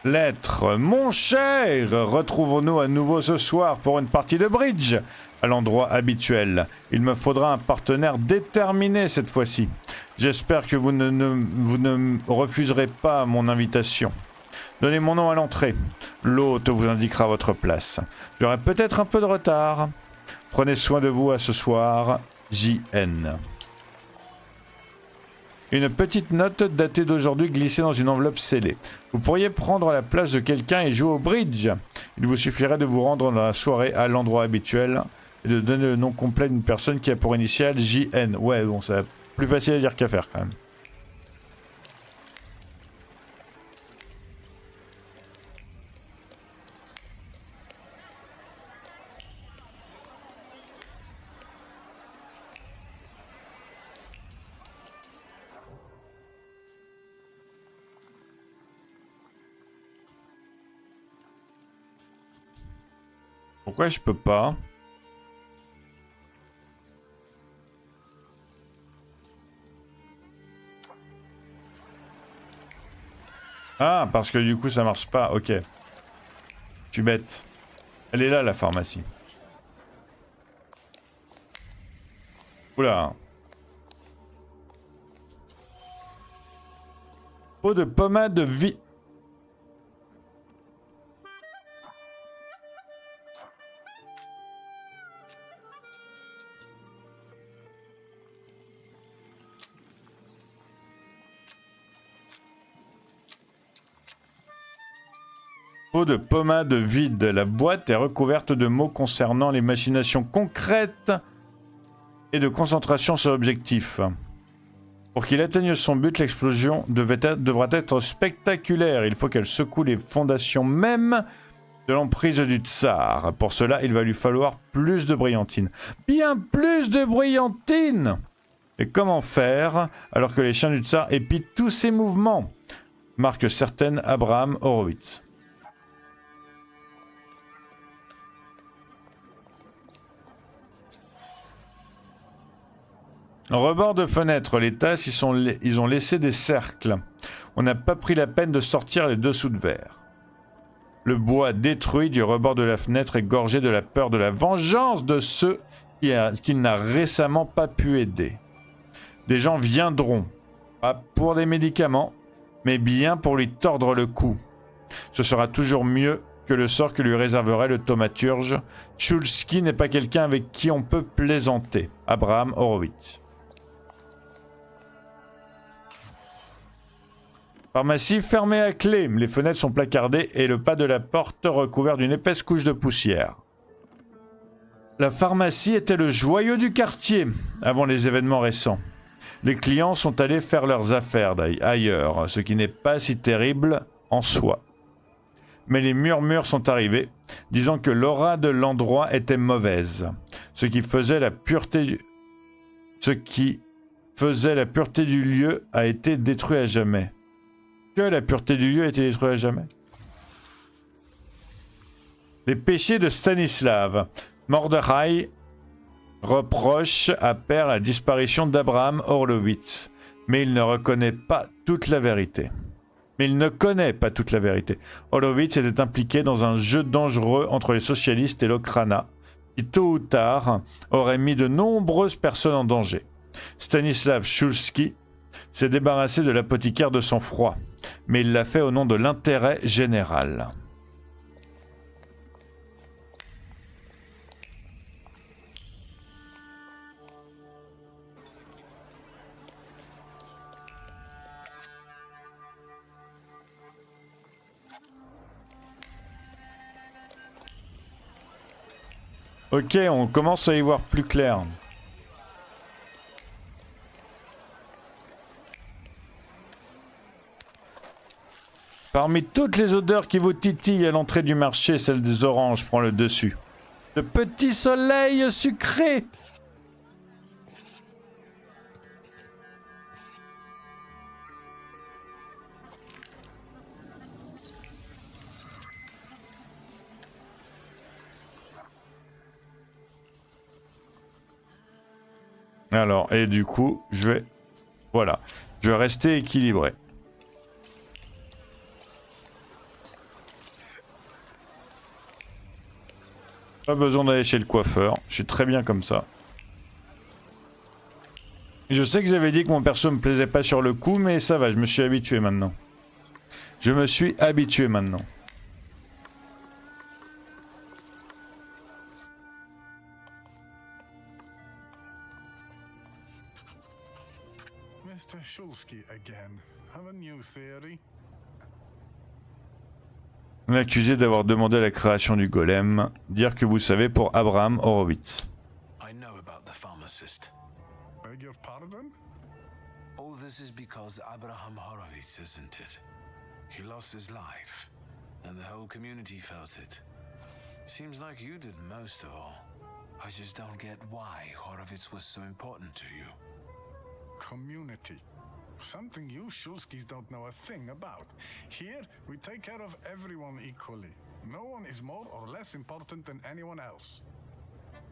Lettre, mon cher, retrouvons-nous à nouveau ce soir pour une partie de bridge à l'endroit habituel. Il me faudra un partenaire déterminé cette fois-ci. J'espère que vous ne refuserez pas mon invitation. Donnez mon nom à l'entrée. L'hôte vous indiquera votre place. J'aurai peut-être un peu de retard. Prenez soin de vous à ce soir. JN. Une petite note datée d'aujourd'hui glissée dans une enveloppe scellée. Vous pourriez prendre la place de quelqu'un et jouer au bridge. Il vous suffirait de vous rendre dans la soirée à l'endroit habituel et de donner le nom complet d'une personne qui a pour initiale JN. Ouais, bon, c'est plus facile à dire qu'à faire quand même. Pourquoi je peux pas? Ah, parce que du coup ça marche pas, ok. Je suis bête. Elle est là la pharmacie. Oula. Pot de pommade vie. Pot de pommade vide. La boîte est recouverte de mots concernant les machinations concrètes et de concentration sur l'objectif. Pour qu'il atteigne son but, l'explosion devra être spectaculaire. Il faut qu'elle secoue les fondations même de l'emprise du tsar. Pour cela, il va lui falloir plus de brillantine. Bien plus de brillantine! Et comment faire alors que les chiens du tsar épient tous ses mouvements? Marque certaine Abraham Horowitz. Rebord de fenêtre, les tasses, ils ont laissé des cercles. On n'a pas pris la peine de sortir les dessous de verre. Le bois détruit du rebord de la fenêtre est gorgé de la peur de la vengeance de ceux qu'il n'a récemment pas pu aider. Des gens viendront, pas pour des médicaments, mais bien pour lui tordre le cou. Ce sera toujours mieux que le sort que lui réserverait le thaumaturge. Shulsky n'est pas quelqu'un avec qui on peut plaisanter. Abraham Horowitz. Pharmacie fermée à clé. Les fenêtres sont placardées et le pas de la porte recouvert d'une épaisse couche de poussière. La pharmacie était le joyau du quartier avant les événements récents. Les clients sont allés faire leurs affaires ailleurs, ce qui n'est pas si terrible en soi. Mais les murmures sont arrivés, disant que l'aura de l'endroit était mauvaise, ce qui faisait la pureté du lieu a été détruit à jamais. Que la pureté du lieu a été détruite à jamais. Les péchés de Stanislav. Mordechai reproche à Père la disparition d'Abraham Horowitz, mais il ne reconnaît pas toute la vérité. Horowitz était impliqué dans un jeu dangereux entre les socialistes et l'Okrana, qui tôt ou tard aurait mis de nombreuses personnes en danger. Stanislav Shulsky s'est débarrassé de l'apothicaire de sang-froid, mais il l'a fait au nom de l'intérêt général. Ok, on commence à y voir plus clair. Parmi toutes les odeurs qui vous titillent à l'entrée du marché, celle des oranges prend le dessus. De petits soleils sucrés. Alors, et du coup, je vais rester équilibré. Pas besoin d'aller chez le coiffeur, je suis très bien comme ça. Je sais que j'avais dit que mon perso me plaisait pas sur le coup, mais ça va, je me suis habitué maintenant.
Mr. Shulsky again. Have a new theory?
L'accusé d'avoir demandé la création du golem, dire que vous savez pour Abraham Horowitz.
I know about the pharmacist.
Beg your pardon?
All this is because Abraham Horowitz, isn't it? He lost his life, and the whole community felt it. Seems like you did most of all. I just don't get why Horowitz was so important to you.
Community. Something you Shulskis don't know a thing about. Here, we take care of everyone equally. No one is more or less important than anyone else.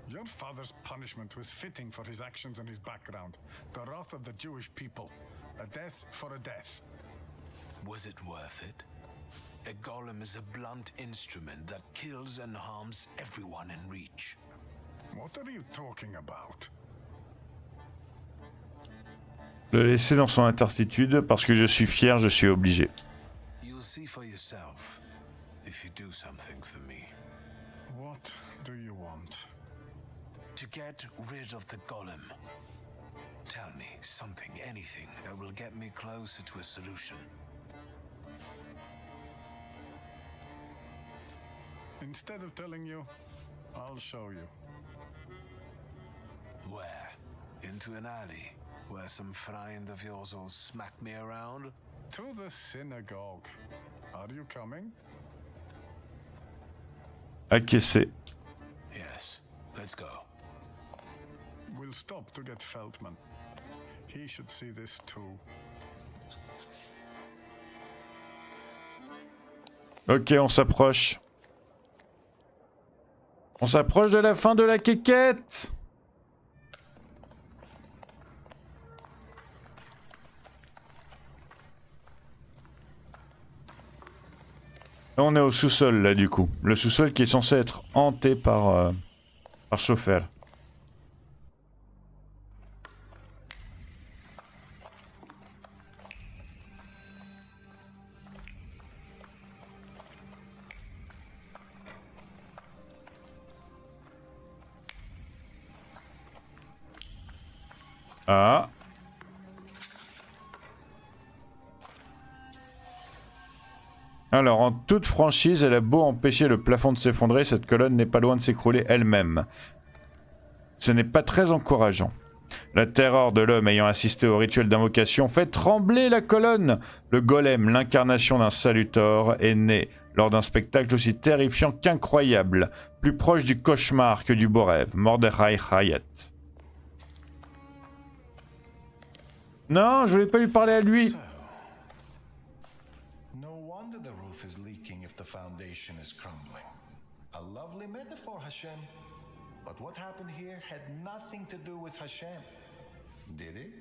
Your father's punishment was fitting for his actions and his background. The wrath of the Jewish people. A death for a death.
Was it worth it? A golem is a blunt instrument that kills and harms everyone in reach.
What are you talking about?
Le laisser dans son interstitude, parce que je suis fier, je suis obligé.
You'll see for yourself if you do something for me.
What do you want?
To get rid of the golem. Tell me something, anything that will get me closer to a solution.
Instead of telling you, I'll show you.
Where? Into an alley? Where some friend of yours will smack me around?
To the synagogue. Are you coming?
Acquiescer.
Yes, let's go.
We'll stop to get Feldman. He should see this too.
Ok, on s'approche. On s'approche de la fin de la quéquette. Là, on est au sous-sol, là, du coup. Le sous-sol qui est censé être hanté par Chauffeur. Ah. Alors, en toute franchise, elle a beau empêcher le plafond de s'effondrer, cette colonne n'est pas loin de s'écrouler elle-même. Ce n'est pas très encourageant. La terreur de l'homme ayant assisté au rituel d'invocation fait trembler la colonne. Le golem, l'incarnation d'un salutor, est né lors d'un spectacle aussi terrifiant qu'incroyable, plus proche du cauchemar que du beau rêve. Mordechai Hayat. Non, je voulais pas lui parler à lui.
No wonder the roof is leaking if the foundation is crumbling. A lovely metaphor, Hashem. But what happened here had nothing to do with Hashem. Did it?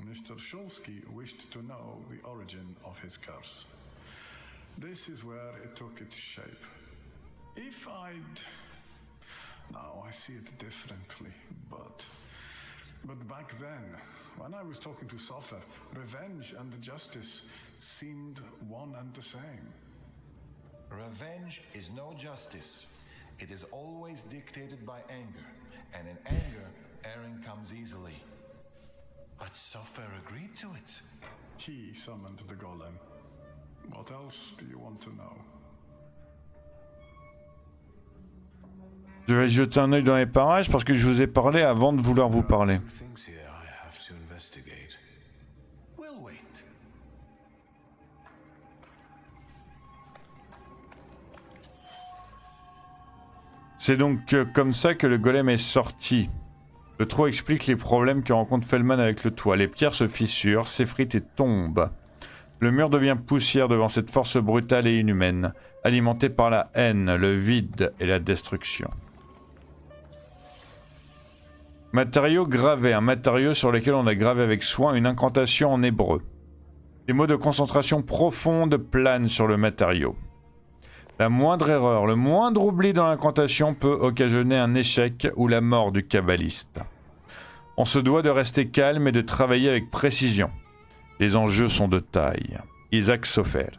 Mr. Shulsky wished to know the origin of his curse. This is where it took its shape. If I'd... Now I see it differently, but back then, when I was talking to Sofer, revenge and justice seemed one and the same.
Revenge is no justice. It is always dictated by anger, and in anger, erring comes easily. But Sofer agreed to it.
He summoned the golem. What else do you want to know?
Je vais jeter un œil dans les parages parce que je vous ai parlé avant de vouloir vous parler.
Things here I have to investigate.
We'll wait.
C'est donc comme ça que le golem est sorti. Le trou explique les problèmes que rencontre Feldman avec le toit. Les pierres se fissurent, s'effritent et tombent. Le mur devient poussière devant cette force brutale et inhumaine, alimentée par la haine, le vide et la destruction. Matériau gravé, un matériau sur lequel on a gravé avec soin une incantation en hébreu. Des mots de concentration profonde planent sur le matériau. La moindre erreur, le moindre oubli dans l'incantation peut occasionner un échec ou la mort du kabbaliste. On se doit de rester calme et de travailler avec précision. Les enjeux sont de taille. Isaac Sofer.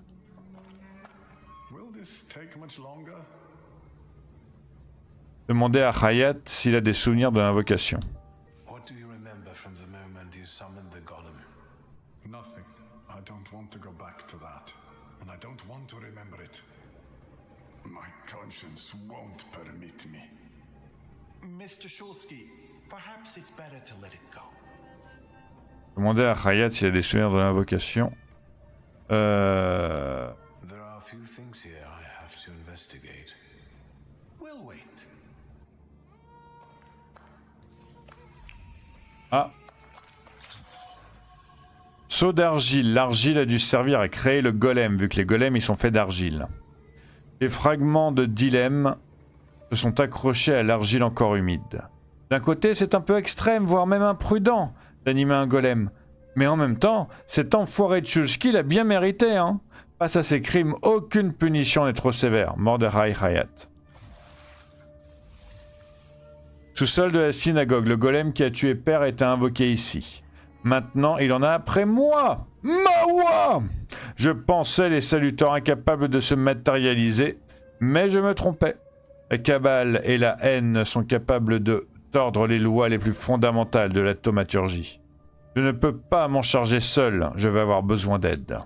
Demandez à Hayat s'il a des souvenirs de l'invocation.
What do you remember from the moment you summoned the golem?
I don't want to remember it. My conscience won't permit me.
Mr. Shulsky, perhaps it's better to let it go.
Demandez à Hayat s'il a des souvenirs de l'invocation.
There are a few things here I have to investigate.
We'll wait.
Ah. Seau d'argile. L'argile a dû servir à créer le golem, vu que les golems ils sont faits d'argile. Les fragments de dilemme se sont accrochés à l'argile encore humide. D'un côté, c'est un peu extrême, voire même imprudent, d'animer un golem. Mais en même temps, cet enfoiré de Shulsky l'a bien mérité, hein. Face à ses crimes, aucune punition n'est trop sévère. Mordechai Hayat. Sous-sol de la synagogue, le golem qui a tué Père a été invoqué ici. Maintenant, il en a après moi. Mawa! Je pensais les saluteurs incapables de se matérialiser, mais je me trompais. La cabale et la haine sont capables de tordre les lois les plus fondamentales de la thaumaturgie. Je ne peux pas m'en charger seul, je vais avoir besoin d'aide.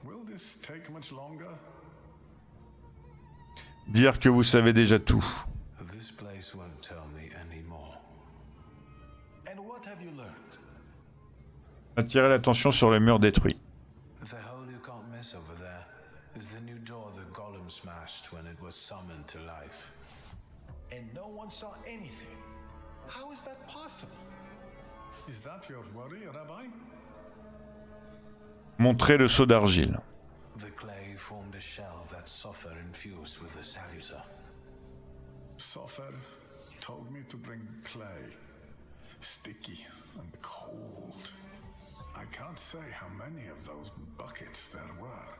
Will this take much longer?
Dire que vous savez déjà tout.
This place won't tell me anymore.
And what have you learned?
Attirer l'attention sur le mur détruit.
The hole you can't miss over there is the new door the golem smashed when it was summoned to life.
And no one saw anything. How is that possible?
Is that your worry, Rabbi?
Montrer le seau d'argile.
The clay formed a shell that Sopher infused with the saluter.
Sopher told me to bring clay. Sticky and cold. I can't say how many of those buckets there were.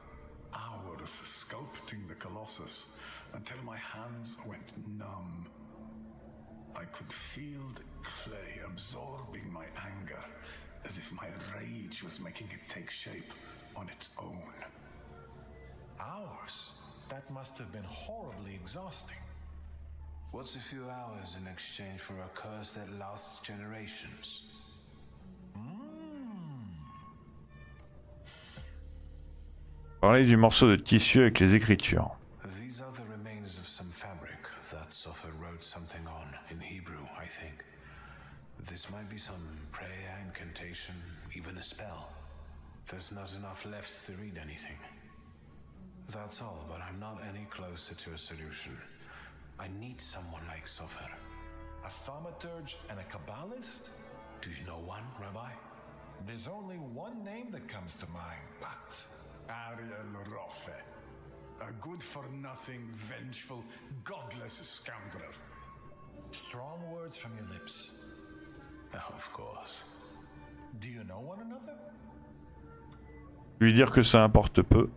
Hours sculpting the Colossus until my hands went numb. I could feel the clay absorbing my anger, as if my rage was making it take shape on its own.
Hours? That must have been horribly exhausting.
What's a few hours in exchange for a curse that lasts generations?
Parler du morceau de tissu avec les écritures.
These are the remains of some fabric that Sopher wrote something on, in Hebrew, I think. This might be some prayer, incantation, even a spell. There's not enough left to read anything. That's all, but I'm not any closer to a solution. I need someone like Sopher.
A thaumaturge and a Kabbalist?
Do you know one, Rabbi?
There's only one name that comes to mind, but...
Ariel Roffe. A good-for-nothing, vengeful, godless scoundrel.
Strong words from your lips.
Of course.
Do you know one another?
Lui dire que ça importe peu.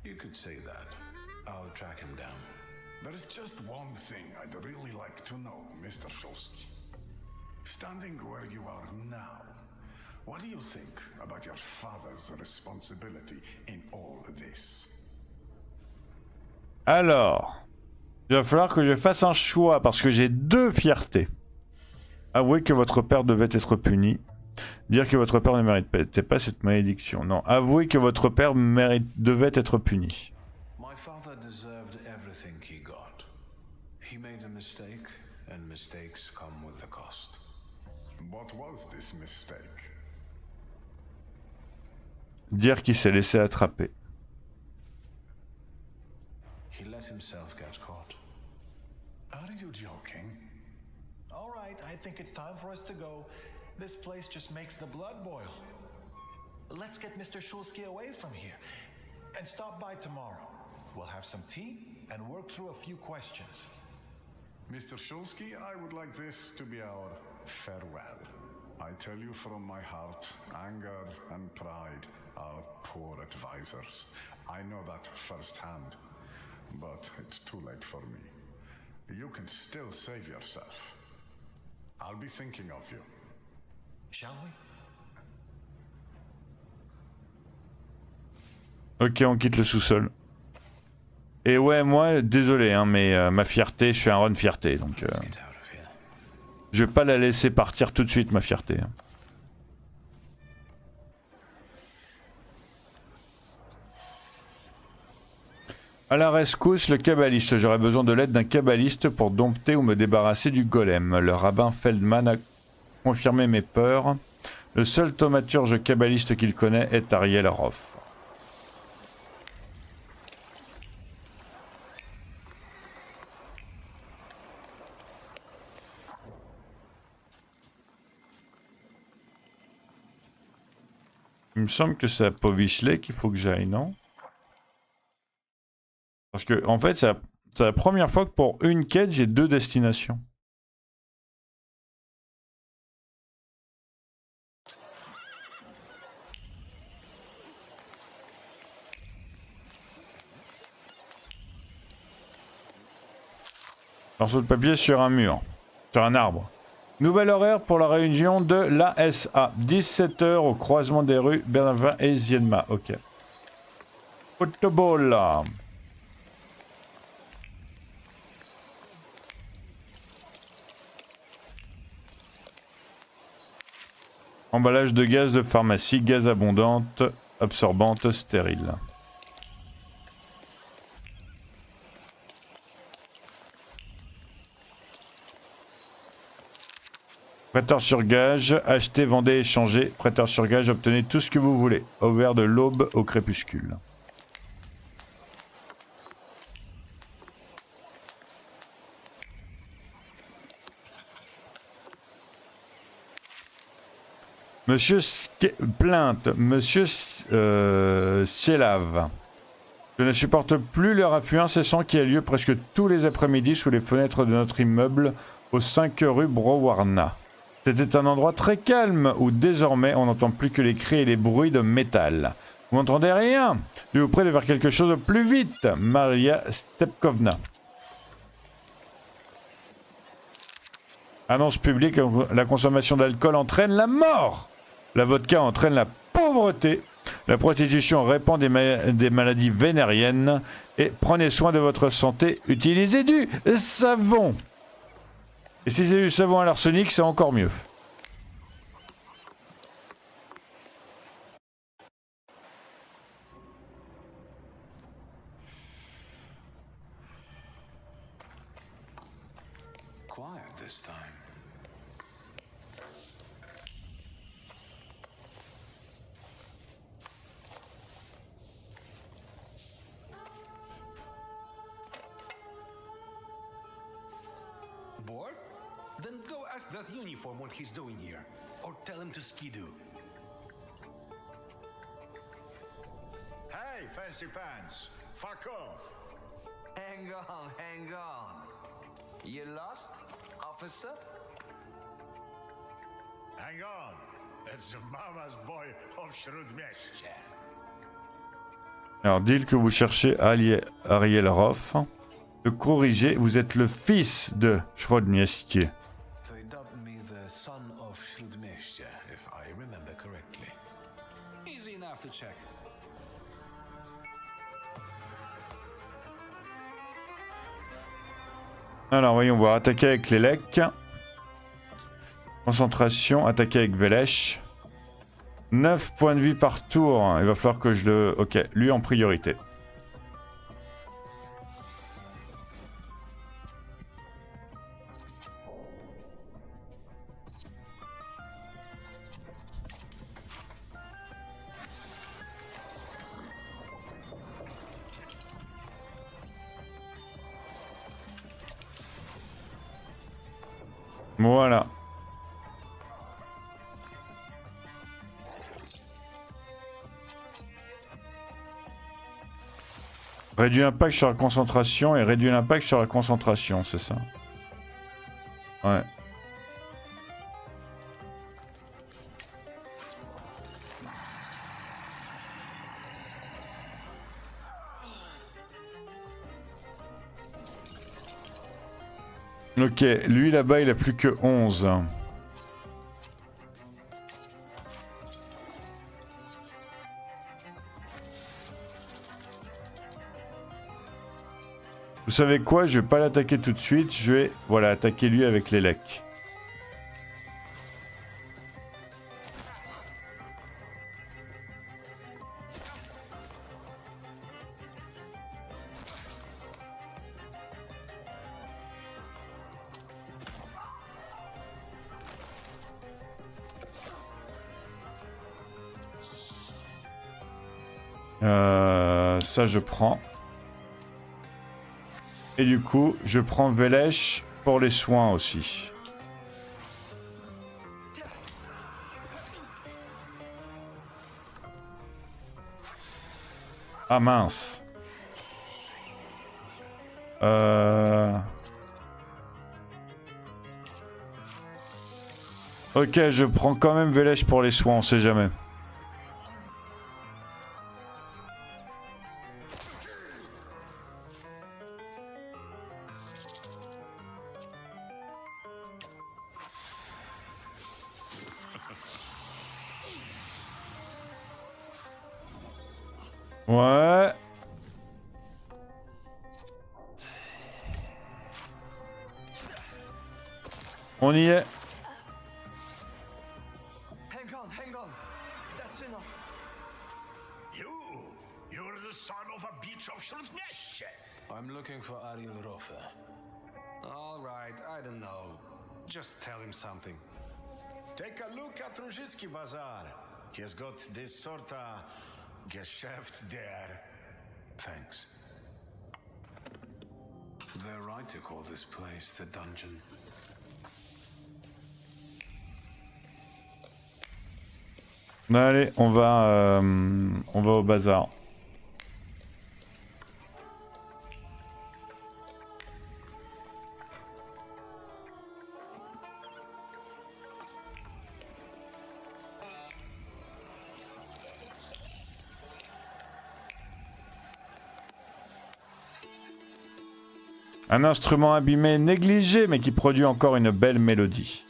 You could say that. I'll track him down.
There is just one thing I'd really like to know, Mr. Shulsky. Standing where you are now, what do you think about your father's responsibility in all this?
Alors, il va falloir que je fasse un choix parce que j'ai deux fiertés. Avouer que votre père devait être puni. Dire que votre père ne méritait pas cette malédiction. Non, avouer que votre père devait être puni.
My father deserved everything he got. He made a mistake, and mistakes come with a cost.
What was this mistake?
Dire qu'il s'est laissé attraper.
He let himself get caught.
Are you joking?
All right, I think it's time for us to go. This place just makes the blood boil. Let's get Mr. Shulsky away from here. And stop by tomorrow. We'll have some tea and work through a few questions.
Mr. Shulsky, I would like this to be our farewell. I tell you from my heart, anger and pride are poor advisors. I know that firsthand, but it's too late for me. You can still save yourself. I'll be thinking of you.
Shall we?
Ok, on quitte le sous-sol. Et ouais, moi, désolé, hein, mais ma fierté, je suis un run fierté, donc... je vais pas la laisser partir tout de suite, ma fierté. À la rescousse, le kabbaliste. J'aurais besoin de l'aide d'un kabbaliste pour dompter ou me débarrasser du golem. Le rabbin Feldman a confirmé mes peurs. Le seul thaumaturge kabbaliste qu'il connaît est Ariel Roth. Il me semble que c'est à Powiśle qu'il faut que j'aille, non? Parce que, en fait, c'est la première fois que pour une quête, j'ai 2 destinations. Morceau de papier sur un mur. Sur un arbre. Nouvel horaire pour la réunion de l'ASA. 17h au croisement des rues Bernavin et Zienma. Ok. Football là. Emballage de gaz de pharmacie, gaz abondante, absorbante, stérile. Prêteur sur gage, achetez, vendez, échangez. Prêteur sur gage, obtenez tout ce que vous voulez. Ouvert de l'aube au crépuscule. Monsieur Plainte, Monsieur Sielav. Je ne supporte plus leur afflux incessant qui a lieu presque tous les après-midi sous les fenêtres de notre immeuble aux 5 rue Browarna. C'était un endroit très calme où désormais on n'entend plus que les cris et les bruits de métal. Vous n'entendez rien? Je vous prie de faire quelque chose au plus vite. Maria Stepkovna. Annonce publique, la consommation d'alcool entraîne la mort. La vodka entraîne la pauvreté. La prostitution répand des maladies vénériennes. Et prenez soin de votre santé. Utilisez du savon. Et si c'est du savon à l'arsenic, c'est encore mieux.
Quiet this time.
Bored? Then go ask that uniform what he's doing here. Or tell him to skidoo.
Hey, fancy pants. Fuck off.
Hang on. You lost, officer?
Hang on. It's the mama's boy of Shrudmeshche.
Alors, deal que vous cherchez Ariel Roth. De corriger, vous êtes le fils de Shrudmeshche.
They dubbed me the son of Shrudmeshche, if I remember correctly. Easy enough to check.
Alors, voyons voir. Attaquer avec les lecs. Concentration, attaquer avec Velesh. 9 points de vie par tour. Il va falloir que je le... Ok, lui en priorité. Voilà. Réduit l'impact sur la concentration et réduit l'impact sur la concentration, c'est ça? Ouais. Ok, lui là-bas il a plus que 11. Vous savez quoi? Je vais pas l'attaquer tout de suite. Je vais, voilà, attaquer lui avec les lecs. Ça je prends. Et du coup, je prends Velesh pour les soins aussi. Ah mince. Ok, je prends quand même Velesh pour les soins, on sait jamais. Ouais. On y est.
Hang on. That's enough.
You're the son of a bitch of Slutnesh.
I'm looking for Ariel Rofe.
All right, I don't know. Just tell him something.
Take a look at Ruzhitsky Bazaar. He has got this sort of Geschäft there.
Thanks. They're right to call this place the dungeon.
Allez, on va au bazar. Un instrument abîmé, négligé, mais qui produit encore une belle mélodie.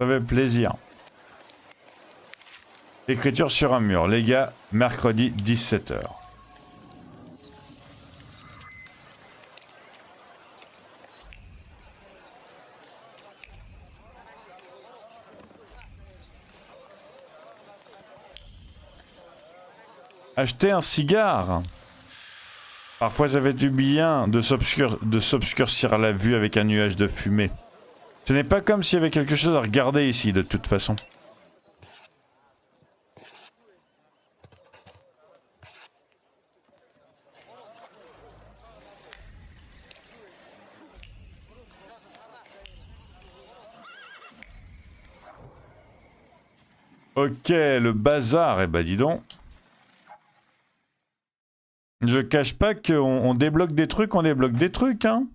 Ça fait plaisir. Écriture sur un mur. Les gars, mercredi 17h. Acheter un cigare. Parfois ça fait du bien de s'obscurcir la vue avec un nuage de fumée. Ce n'est pas comme s'il y avait quelque chose à regarder ici, de toute façon. Ok, le bazar, eh ben dis donc. Je cache pas qu'on débloque des trucs, hein.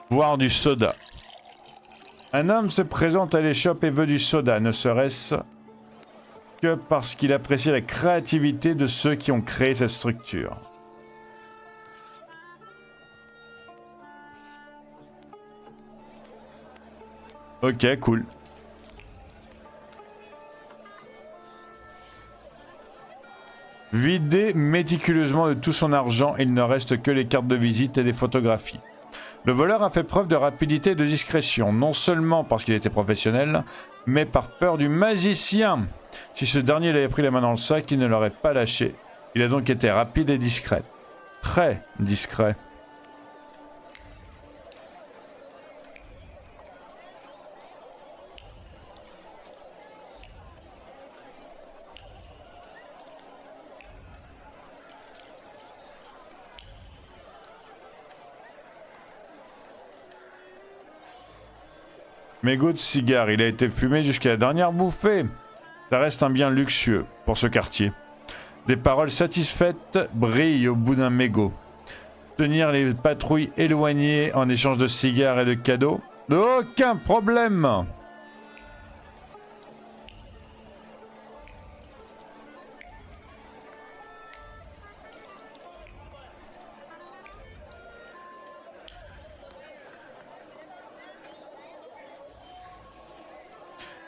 Boire du soda. Un homme se présente à l'échoppe et veut du soda, ne serait-ce que parce qu'il apprécie la créativité de ceux qui ont créé cette structure. Ok, cool. Vidé méticuleusement de tout son argent, il ne reste que les cartes de visite et des photographies. Le voleur a fait preuve de rapidité et de discrétion, non seulement parce qu'il était professionnel, mais par peur du magicien. Si ce dernier l'avait pris la main dans le sac, il ne l'aurait pas lâché. Il a donc été rapide et discret. Très discret. Mégot de cigare, il a été fumé jusqu'à la dernière bouffée. Ça reste un bien luxueux pour ce quartier. Des paroles satisfaites brillent au bout d'un mégot. Tenir les patrouilles éloignées en échange de cigares et de cadeaux? Aucun problème!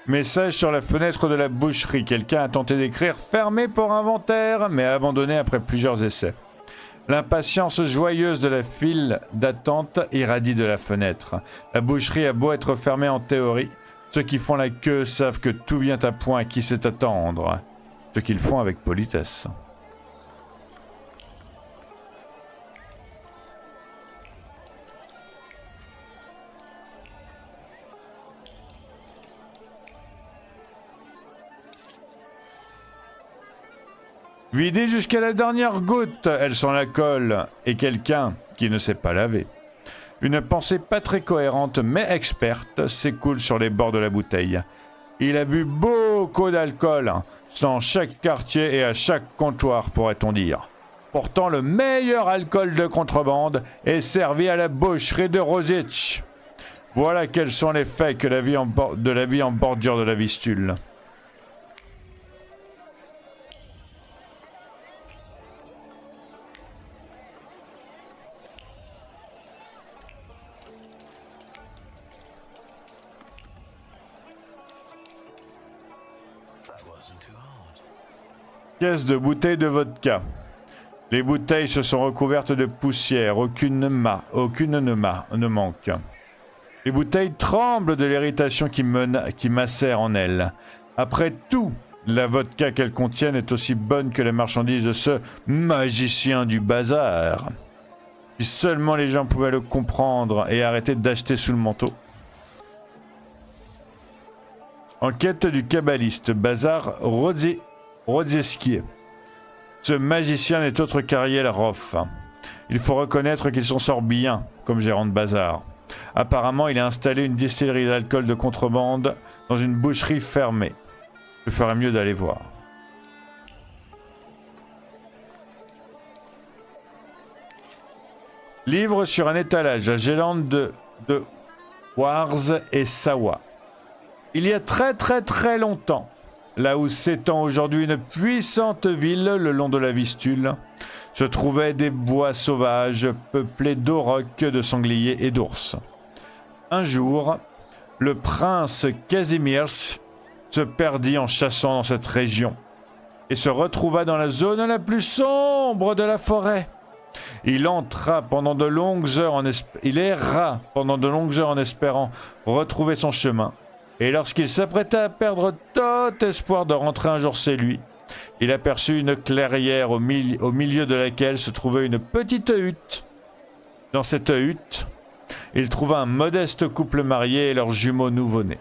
Message sur la fenêtre de la boucherie. Quelqu'un a tenté d'écrire « Fermé pour inventaire », mais abandonné après plusieurs essais. L'impatience joyeuse de la file d'attente irradie de la fenêtre. La boucherie a beau être fermée en théorie, ceux qui font la queue savent que tout vient à point et qui sait attendre. Ce qu'ils font avec politesse. Vidées jusqu'à la dernière goutte, elles sont la colle, et quelqu'un qui ne sait pas laver. Une pensée pas très cohérente mais experte s'écoule sur les bords de la bouteille. Il a bu beaucoup d'alcool, dans chaque quartier et à chaque comptoir, pourrait-on dire. Pourtant, le meilleur alcool de contrebande est servi à la boucherie de Rosic. Voilà quels sont les faits que de la vie en bordure de la Vistule. Caisse de bouteilles de vodka. Les bouteilles se sont recouvertes de poussière, aucune ne manque. Les bouteilles tremblent de l'irritation qui macère en elles. Après tout, la vodka qu'elles contiennent est aussi bonne que la marchandise de ce magicien du bazar. Si seulement les gens pouvaient le comprendre et arrêter d'acheter sous le manteau. Enquête du kabbaliste, bazar Rodzieski. Ce magicien n'est autre qu'Ariel Roth. Il faut reconnaître qu'il s'en sort bien comme gérant de bazar. Apparemment, il a installé une distillerie d'alcool de contrebande dans une boucherie fermée. Je ferais mieux d'aller voir. Livre sur un étalage à Gélande de Wars et Sawa. Il y a très longtemps, là où s'étend aujourd'hui une puissante ville le long de la Vistule, se trouvaient des bois sauvages peuplés d'aurochs, de sangliers et d'ours. Un jour, le prince Casimirs se perdit en chassant dans cette région et se retrouva dans la zone la plus sombre de la forêt. Il erra pendant de longues heures en espérant retrouver son chemin. Et lorsqu'il s'apprêta à perdre tout espoir de rentrer un jour chez lui, il aperçut une clairière au milieu de laquelle se trouvait une petite hutte. Dans cette hutte, il trouva un modeste couple marié et leurs jumeaux nouveau-nés.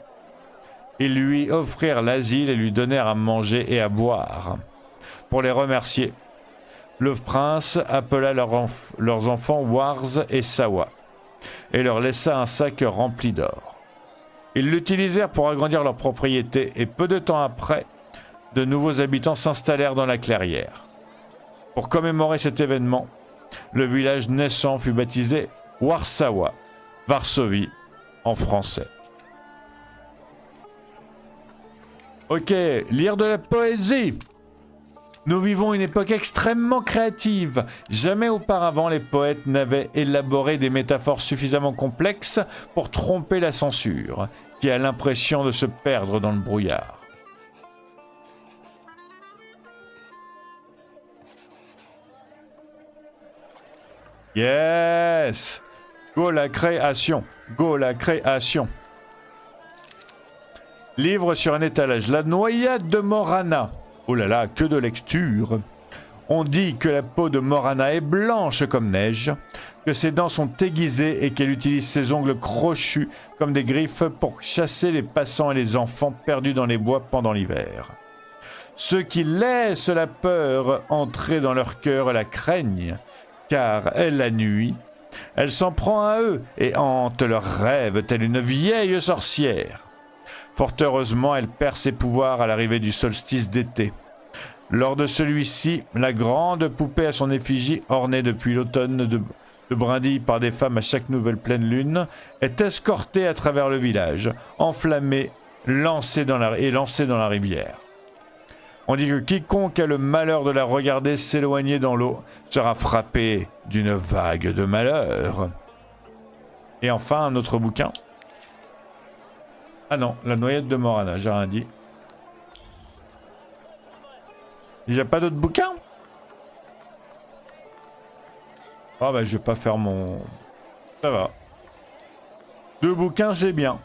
Ils lui offrirent l'asile et lui donnèrent à manger et à boire. Pour les remercier, le prince appela leurs enfants Wars et Sawa et leur laissa un sac rempli d'or. Ils l'utilisèrent pour agrandir leur propriété et peu de temps après, de nouveaux habitants s'installèrent dans la clairière. Pour commémorer cet événement, le village naissant fut baptisé Warsawa, Varsovie en français. Ok, lire de la poésie. Nous vivons une époque extrêmement créative. Jamais auparavant les poètes n'avaient élaboré des métaphores suffisamment complexes pour tromper la censure, qui a l'impression de se perdre dans le brouillard. Yes! Go la création! Go la création! Livre sur un étalage. La noyade de Morana. Oh là là, que de lecture! On dit que la peau de Morana est blanche comme neige, que ses dents sont aiguisées et qu'elle utilise ses ongles crochus comme des griffes pour chasser les passants et les enfants perdus dans les bois pendant l'hiver. Ceux qui laissent la peur entrer dans leur cœur la craignent, car la nuit, elle s'en prend à eux et hante leurs rêves telle une vieille sorcière. Fort heureusement, elle perd ses pouvoirs à l'arrivée du solstice d'été. Lors de celui-ci, la grande poupée à son effigie, ornée depuis l'automne de brindilles par des femmes à chaque nouvelle pleine lune, est escortée à travers le village, enflammée, lancée dans la rivière. On dit que quiconque a le malheur de la regarder s'éloigner dans l'eau sera frappé d'une vague de malheur. Et enfin, un autre bouquin. Ah non, la noyette de Morana, j'ai rien dit. Il n'y a pas d'autres bouquins? Ah bah je vais pas faire mon... Ça va. 2 bouquins, c'est bien.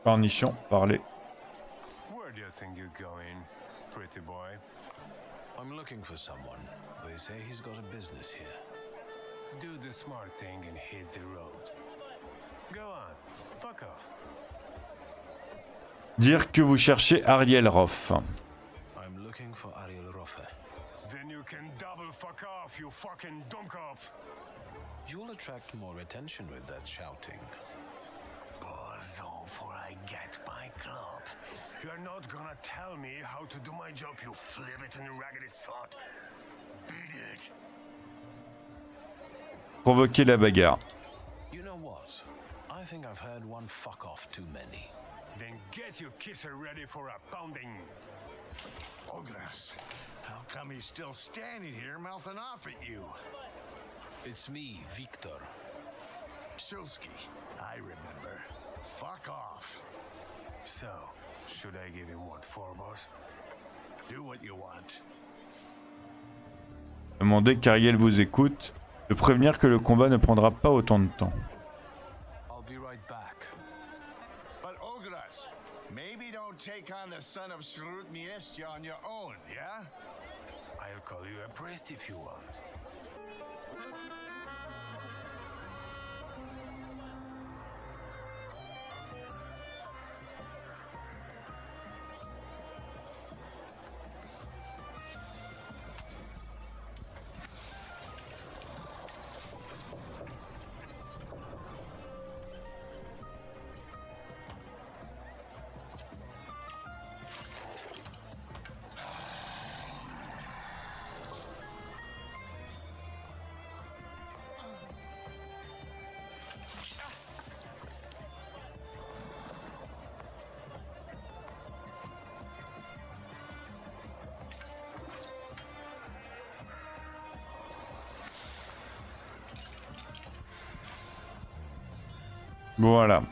Cornichon, parler.
Where do you think you're going, pretty boy? I'm looking for someone. They say he's got a business here. Do the smart thing and hit the road. Go on, fuck off.
Dire que vous cherchez Ariel Roth.
I'm looking for Ariel Rofe. Then you can double fuck off, you fucking dumkopf. You'll attract more attention with that shouting. Buzz off or I get my club. You're not gonna tell me how to do my job, you flibbit and raggedy sod. Beat it.
Provoquer la bagarre.
You know what? I think I've heard one fuck off too many. Then get your kisser ready for a pounding.
Ogras, how come he's still standing here mouthing off at you?
It's me, Victor.
Shulsky, I remember. Fuck off.
So, should I give him what for, boss?
Do what you want.
Demandez qu'Ariel vous écoute. De prévenir que le combat ne prendra pas autant de temps.
I'll be right back.
But Ogras, maybe don't take on the son of Shrut Miestya on your own, yeah?
I'll call you a priest if you want.
Voilà.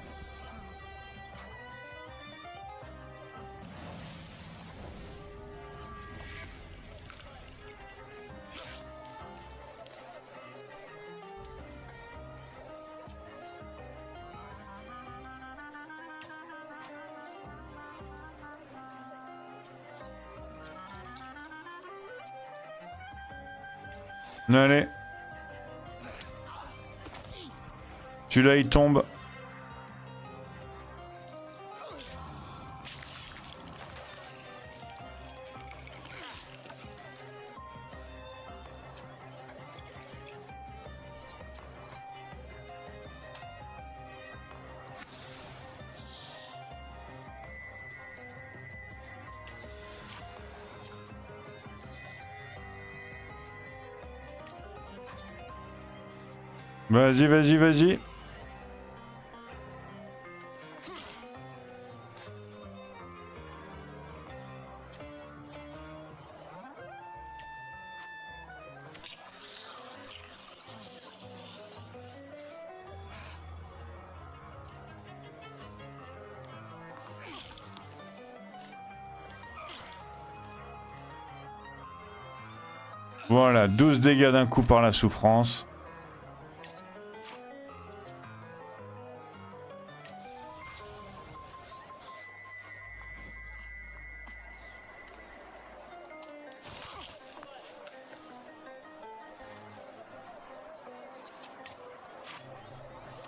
Allez. Celui-là, il tombe. Vas-y, vas-y, vas-y. Voilà, 12 dégâts d'un coup par la souffrance.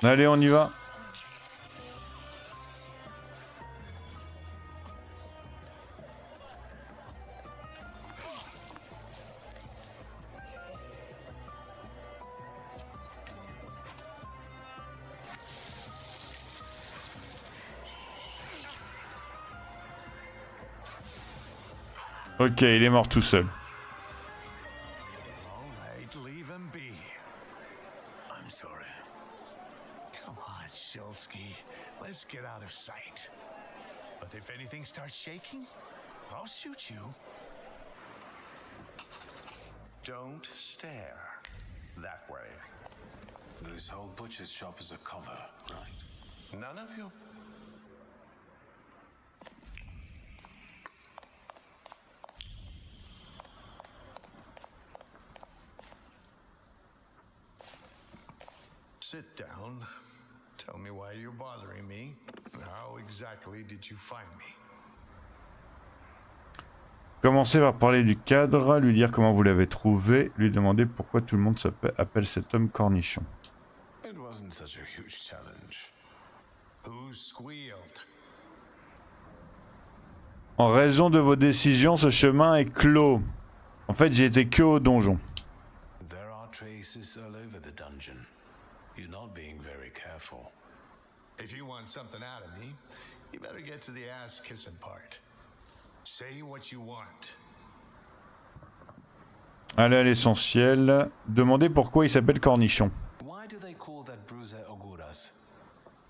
Allez, on y va. Ok, il est mort tout seul.
Alright, leave him be. I'm sorry. Come on, Shulsky. Let's get out of sight. But if anything starts shaking, I'll shoot you.
Don't stare. That way.
This whole butcher's shop is a cover, right?
None of you. Sit down. Tell me why you're bothering me. How exactly did you find me?
Commencez par parler du cadre, lui dire comment vous l'avez trouvé, lui demander pourquoi tout le monde appelle cet homme cornichon.
It wasn't such a huge challenge.
Who squealed?
En raison de vos décisions, ce chemin est clos. En fait, j'ai été que au donjon.
There are traces all over the dungeon. You're not being very careful.
If you want something out of me, you better get to the ass-kissing part. Say what you want.
Allez à l'essentiel. Demandez pourquoi il s'appelle cornichon.
Why do they call that bruiser Oguras?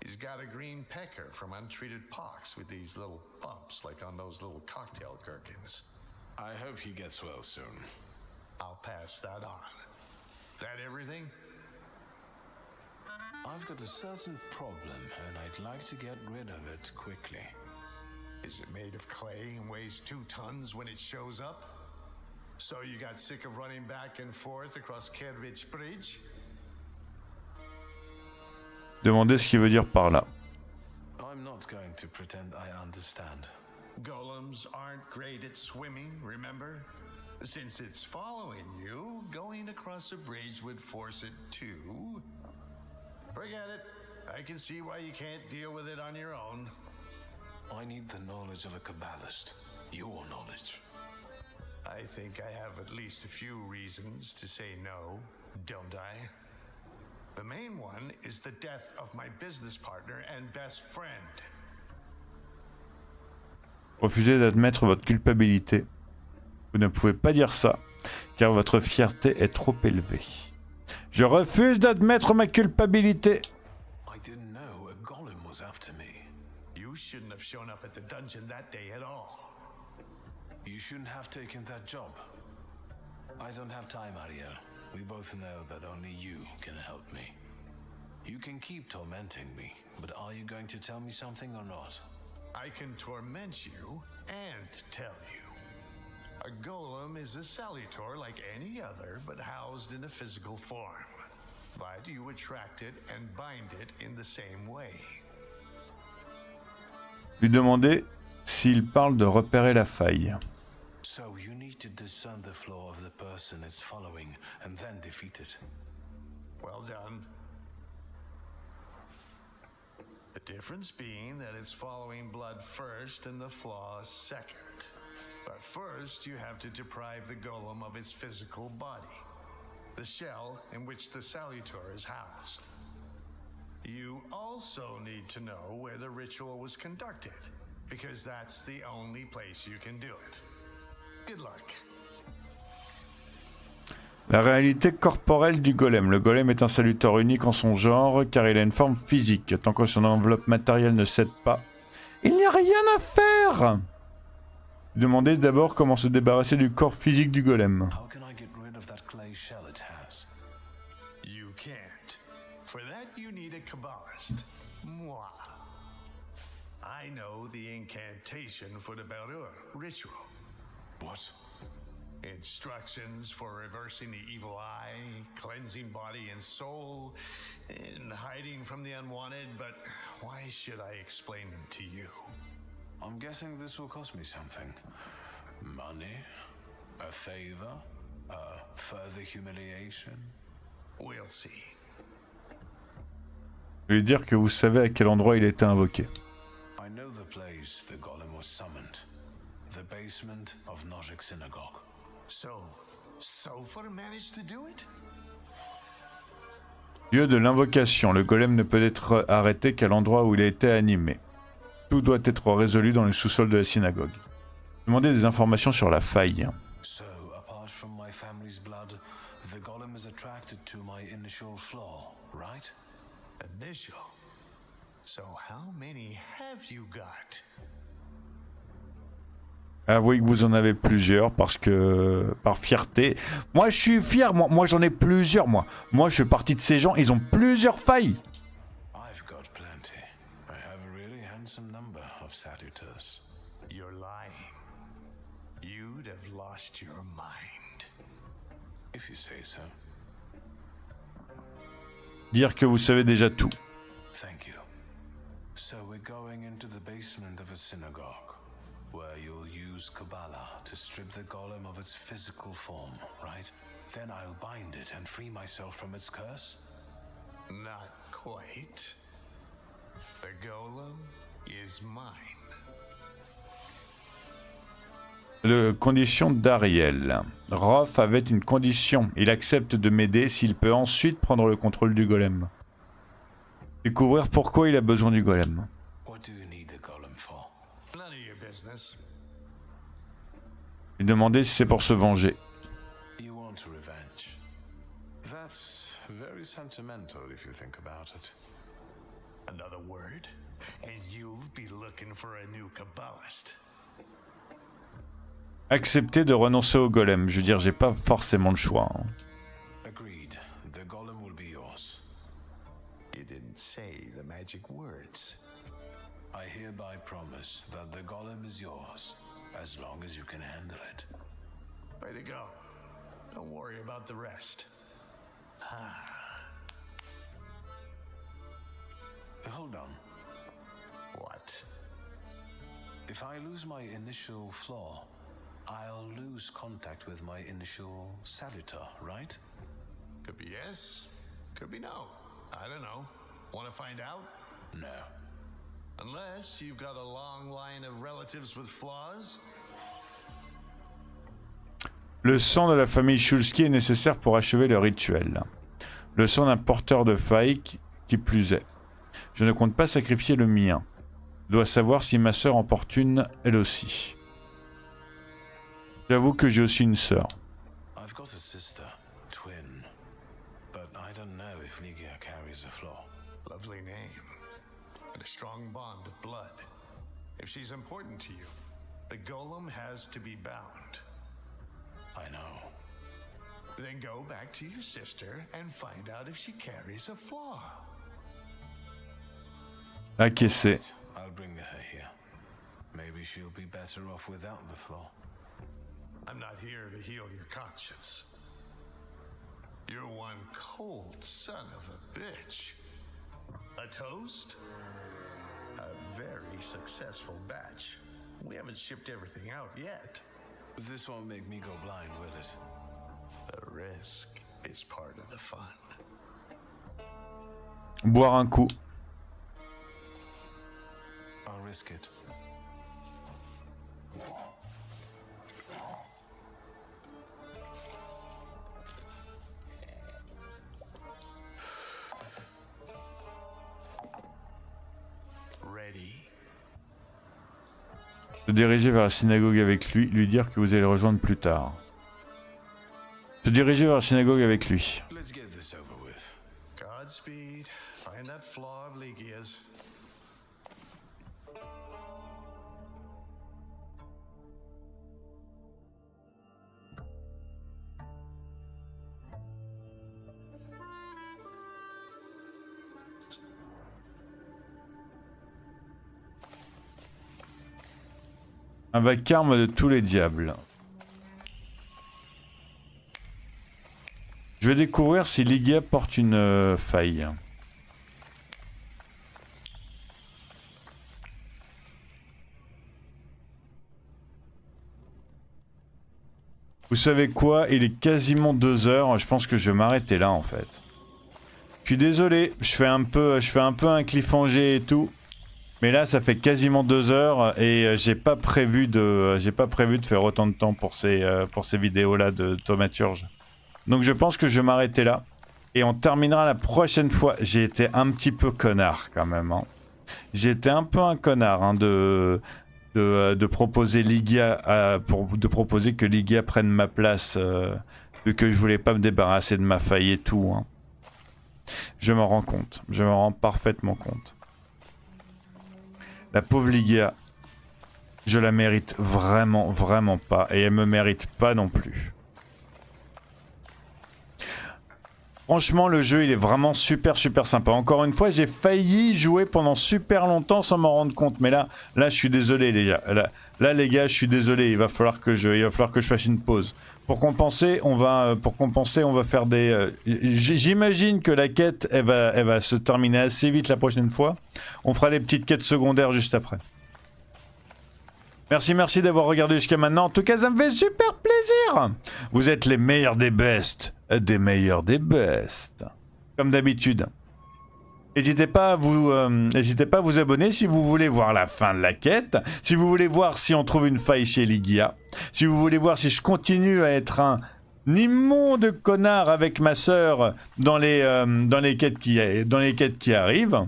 He's got a green pecker from untreated pox with these little bumps like on those little cocktail gherkins.
I hope he gets well soon.
I'll pass that on. That everything?
I've got a certain problem, and I'd like to get rid of it quickly.
Is it made of clay and weighs 2 tons when it shows up? So you got sick of running back and forth across Kerbridge Bridge?
Demandez ce qu'il veut dire par là.
I'm not going to pretend I understand.
Golems aren't great at swimming, remember? Since it's following you, going across a bridge would force it to. Forget it. I can see why you can't deal with it on your own.
I need the knowledge of a Kabbalist. Your knowledge.
I think I have at least a few reasons to say no, don't I? The main one is the death of my business partner and best friend.
Refusez d'admettre votre culpabilité. Vous ne pouvez pas dire ça, car votre fierté est trop élevée. Je refuse d'admettre ma culpabilité.
I didn't know a golem was after me.
You shouldn't have shown up at the dungeon that day at all.
You shouldn't have taken that job. I don't have time, Ariel. We both know that only you can help me. You can keep tormenting me, but are you going to tell me something or not?
I can torment you and tell you. A golem is a salutor like any other, but housed in a physical form. But you attract it and bind it in the same way.
Lui demandez s'il parle de repérer la faille.
So you need to discern the flaw of the person it's following and then defeat it.
Well done. The difference being that it's following blood first and the flaw second. But first you have to deprive the golem of its physical body, the shell in which the salutor is housed. You also need to know where the ritual was conducted, because that's the only place you can do it. Good luck.
La réalité corporelle du golem. Le golem est un saluteur unique en son genre, car il a une forme physique. Tant que son enveloppe matérielle ne cède pas, il n'y a rien à faire. Demandez d'abord comment se débarrasser du corps physique du golem.
How can I get rid of that clay shell it has?
You can't. For that you need a Kabbalist. Moi. I know the incantation for the Berur ritual.
What?
Instructions for reversing the evil eye, cleansing body and soul, and hiding from the unwanted, but why should I explain them to you?
I'm guessing this will cost me something. Money? A favor? Further humiliation?
We'll see.
Lui dire que vous savez à quel endroit il a été invoqué.
I know the place the golem was summoned. The basement of Nozick Synagogue.
So, Sofer managed to do it?
Lieu de l'invocation. Le golem ne peut être arrêté qu'à l'endroit où il a été animé. Tout doit être résolu dans le sous-sol de la synagogue. Demandez des informations sur la faille.
So, apart from my family's blood, the golem is attracted to my initial flaw, right?
Initial? So how many have you got?
Avouez que vous en avez plusieurs parce que par fierté. Moi je suis fier, moi j'en ai plusieurs moi. Moi je fais partie de ces gens, ils ont plusieurs failles.
I've got plenty. I have a really handsome number of salutors.
You're lying. You'd have lost your mind.
If you say so.
Dire que vous savez déjà tout.
Thank you. So we're going into the basement of a synagogue, where you'll use Kabbalah to strip the golem of its physical form, right? Then I'll bind it and free myself from its curse?
Not quite. The golem is mine.
Le condition d'Ariel. Roth avait une condition. Il accepte de m'aider s'il peut ensuite prendre le contrôle du golem. Découvrir pourquoi il a besoin du golem.
What do you need the golem for?
None of your business.
Et demander si c'est pour se venger.
You want revenge. That's very sentimental if you think about it.
Another word, and you'll be looking for a new Kabbalist.
Accepter de renoncer au golem. Je veux dire, j'ai pas forcément le choix. Hein.
Agreed. The golem will be yours.
You didn't say the magic words.
I hereby promise that the golem is yours, as long as you can handle it.
Way to go. Don't worry about the rest.
Hold on.
What?
If I lose my initial flaw, I'll lose contact with my initial salutor, right?
Could be yes, could be no. I don't know. Want to find out?
No.
Unless you've got a long line of relatives with flaws.
Le sang de la famille Shulsky est nécessaire pour achever le rituel. Le sang d'un porteur de faille qui plus est. Je ne compte pas sacrifier le mien. Je dois savoir si ma sœur en porte une, elle aussi. J'avoue que j'ai aussi une sœur.
I've got a sister, twin, but I don't know if Ligia carries a flaw.
Lovely name. And a strong bond of blood. If she's important to you, the golem has to be bound.
I know.
Then go back to your sister and find out if she carries a flaw.
Acquiescer.
I'll bring her here. Maybe she'll be better off without the flaw.
I'm not here to heal your conscience. You're one cold son of a bitch. A toast? A very successful batch. We haven't shipped everything out yet.
This won't make me go blind, will it?
The risk is part of the fun.
Boire un coup.
I'll risk it.
Ready?
Se diriger vers la synagogue avec lui dire que vous allez le rejoindre plus tard. Se diriger vers la synagogue avec lui.
Let's get this over with.
Godspeed. Find that flaw of Ligia's.
Un vacarme de tous les diables. Je vais découvrir si Ligia porte une faille. Vous savez quoi? Il est quasiment 2 heures. Je pense que je vais m'arrêter là en fait. Je suis désolé. Je fais un peu un cliffhanger et tout. Mais là, ça fait quasiment 2 heures et j'ai pas prévu de faire autant de temps pour ces vidéos-là de thaumaturge. Donc je pense que je vais m'arrêter là et on terminera la prochaine fois. J'ai été un petit peu connard quand même. Hein. J'ai été un peu un connard hein, de proposer Ligia de proposer que Ligia prenne ma place, vu que je voulais pas me débarrasser de ma faille et tout. Hein. Je m'en rends compte. Je me rends parfaitement compte. La pauvre Ligia. Je la mérite vraiment, vraiment pas. Et elle me mérite pas non plus. Franchement, le jeu, il est vraiment super, super sympa. Encore une fois, j'ai failli jouer pendant super longtemps sans m'en rendre compte. Mais là, je suis désolé, les gars. Là, les gars, je suis désolé. Il va falloir que je fasse une pause. Pour compenser, on va faire des... J'imagine que la quête, elle va se terminer assez vite la prochaine fois. On fera des petites quêtes secondaires juste après. Merci d'avoir regardé jusqu'à maintenant. En tout cas, ça me fait super plaisir. Vous êtes les meilleurs des bestes. Des meilleurs des bestes. Comme d'habitude. N'hésitez pas à vous abonner si vous voulez voir la fin de la quête. Si vous voulez voir si on trouve une faille chez Ligia. Si vous voulez voir si je continue à être un immonde connard avec ma sœur dans les quêtes qui arrivent.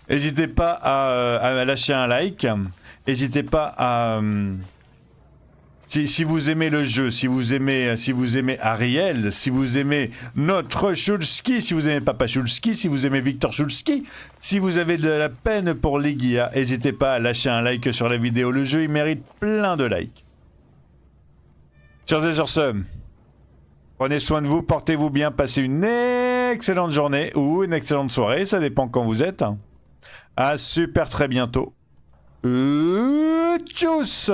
N'hésitez pas à lâcher un like. N'hésitez pas à... Si vous aimez le jeu, si vous aimez Ariel, si vous aimez notre Shulski, si vous aimez Papa Shulski, si vous aimez Victor Shulski, si vous avez de la peine pour Ligia, n'hésitez pas à lâcher un like sur la vidéo. Le jeu, il mérite plein de likes. Sur ce, prenez soin de vous, portez-vous bien, passez une excellente journée ou une excellente soirée, ça dépend quand vous êtes. À super très bientôt. Tchuss!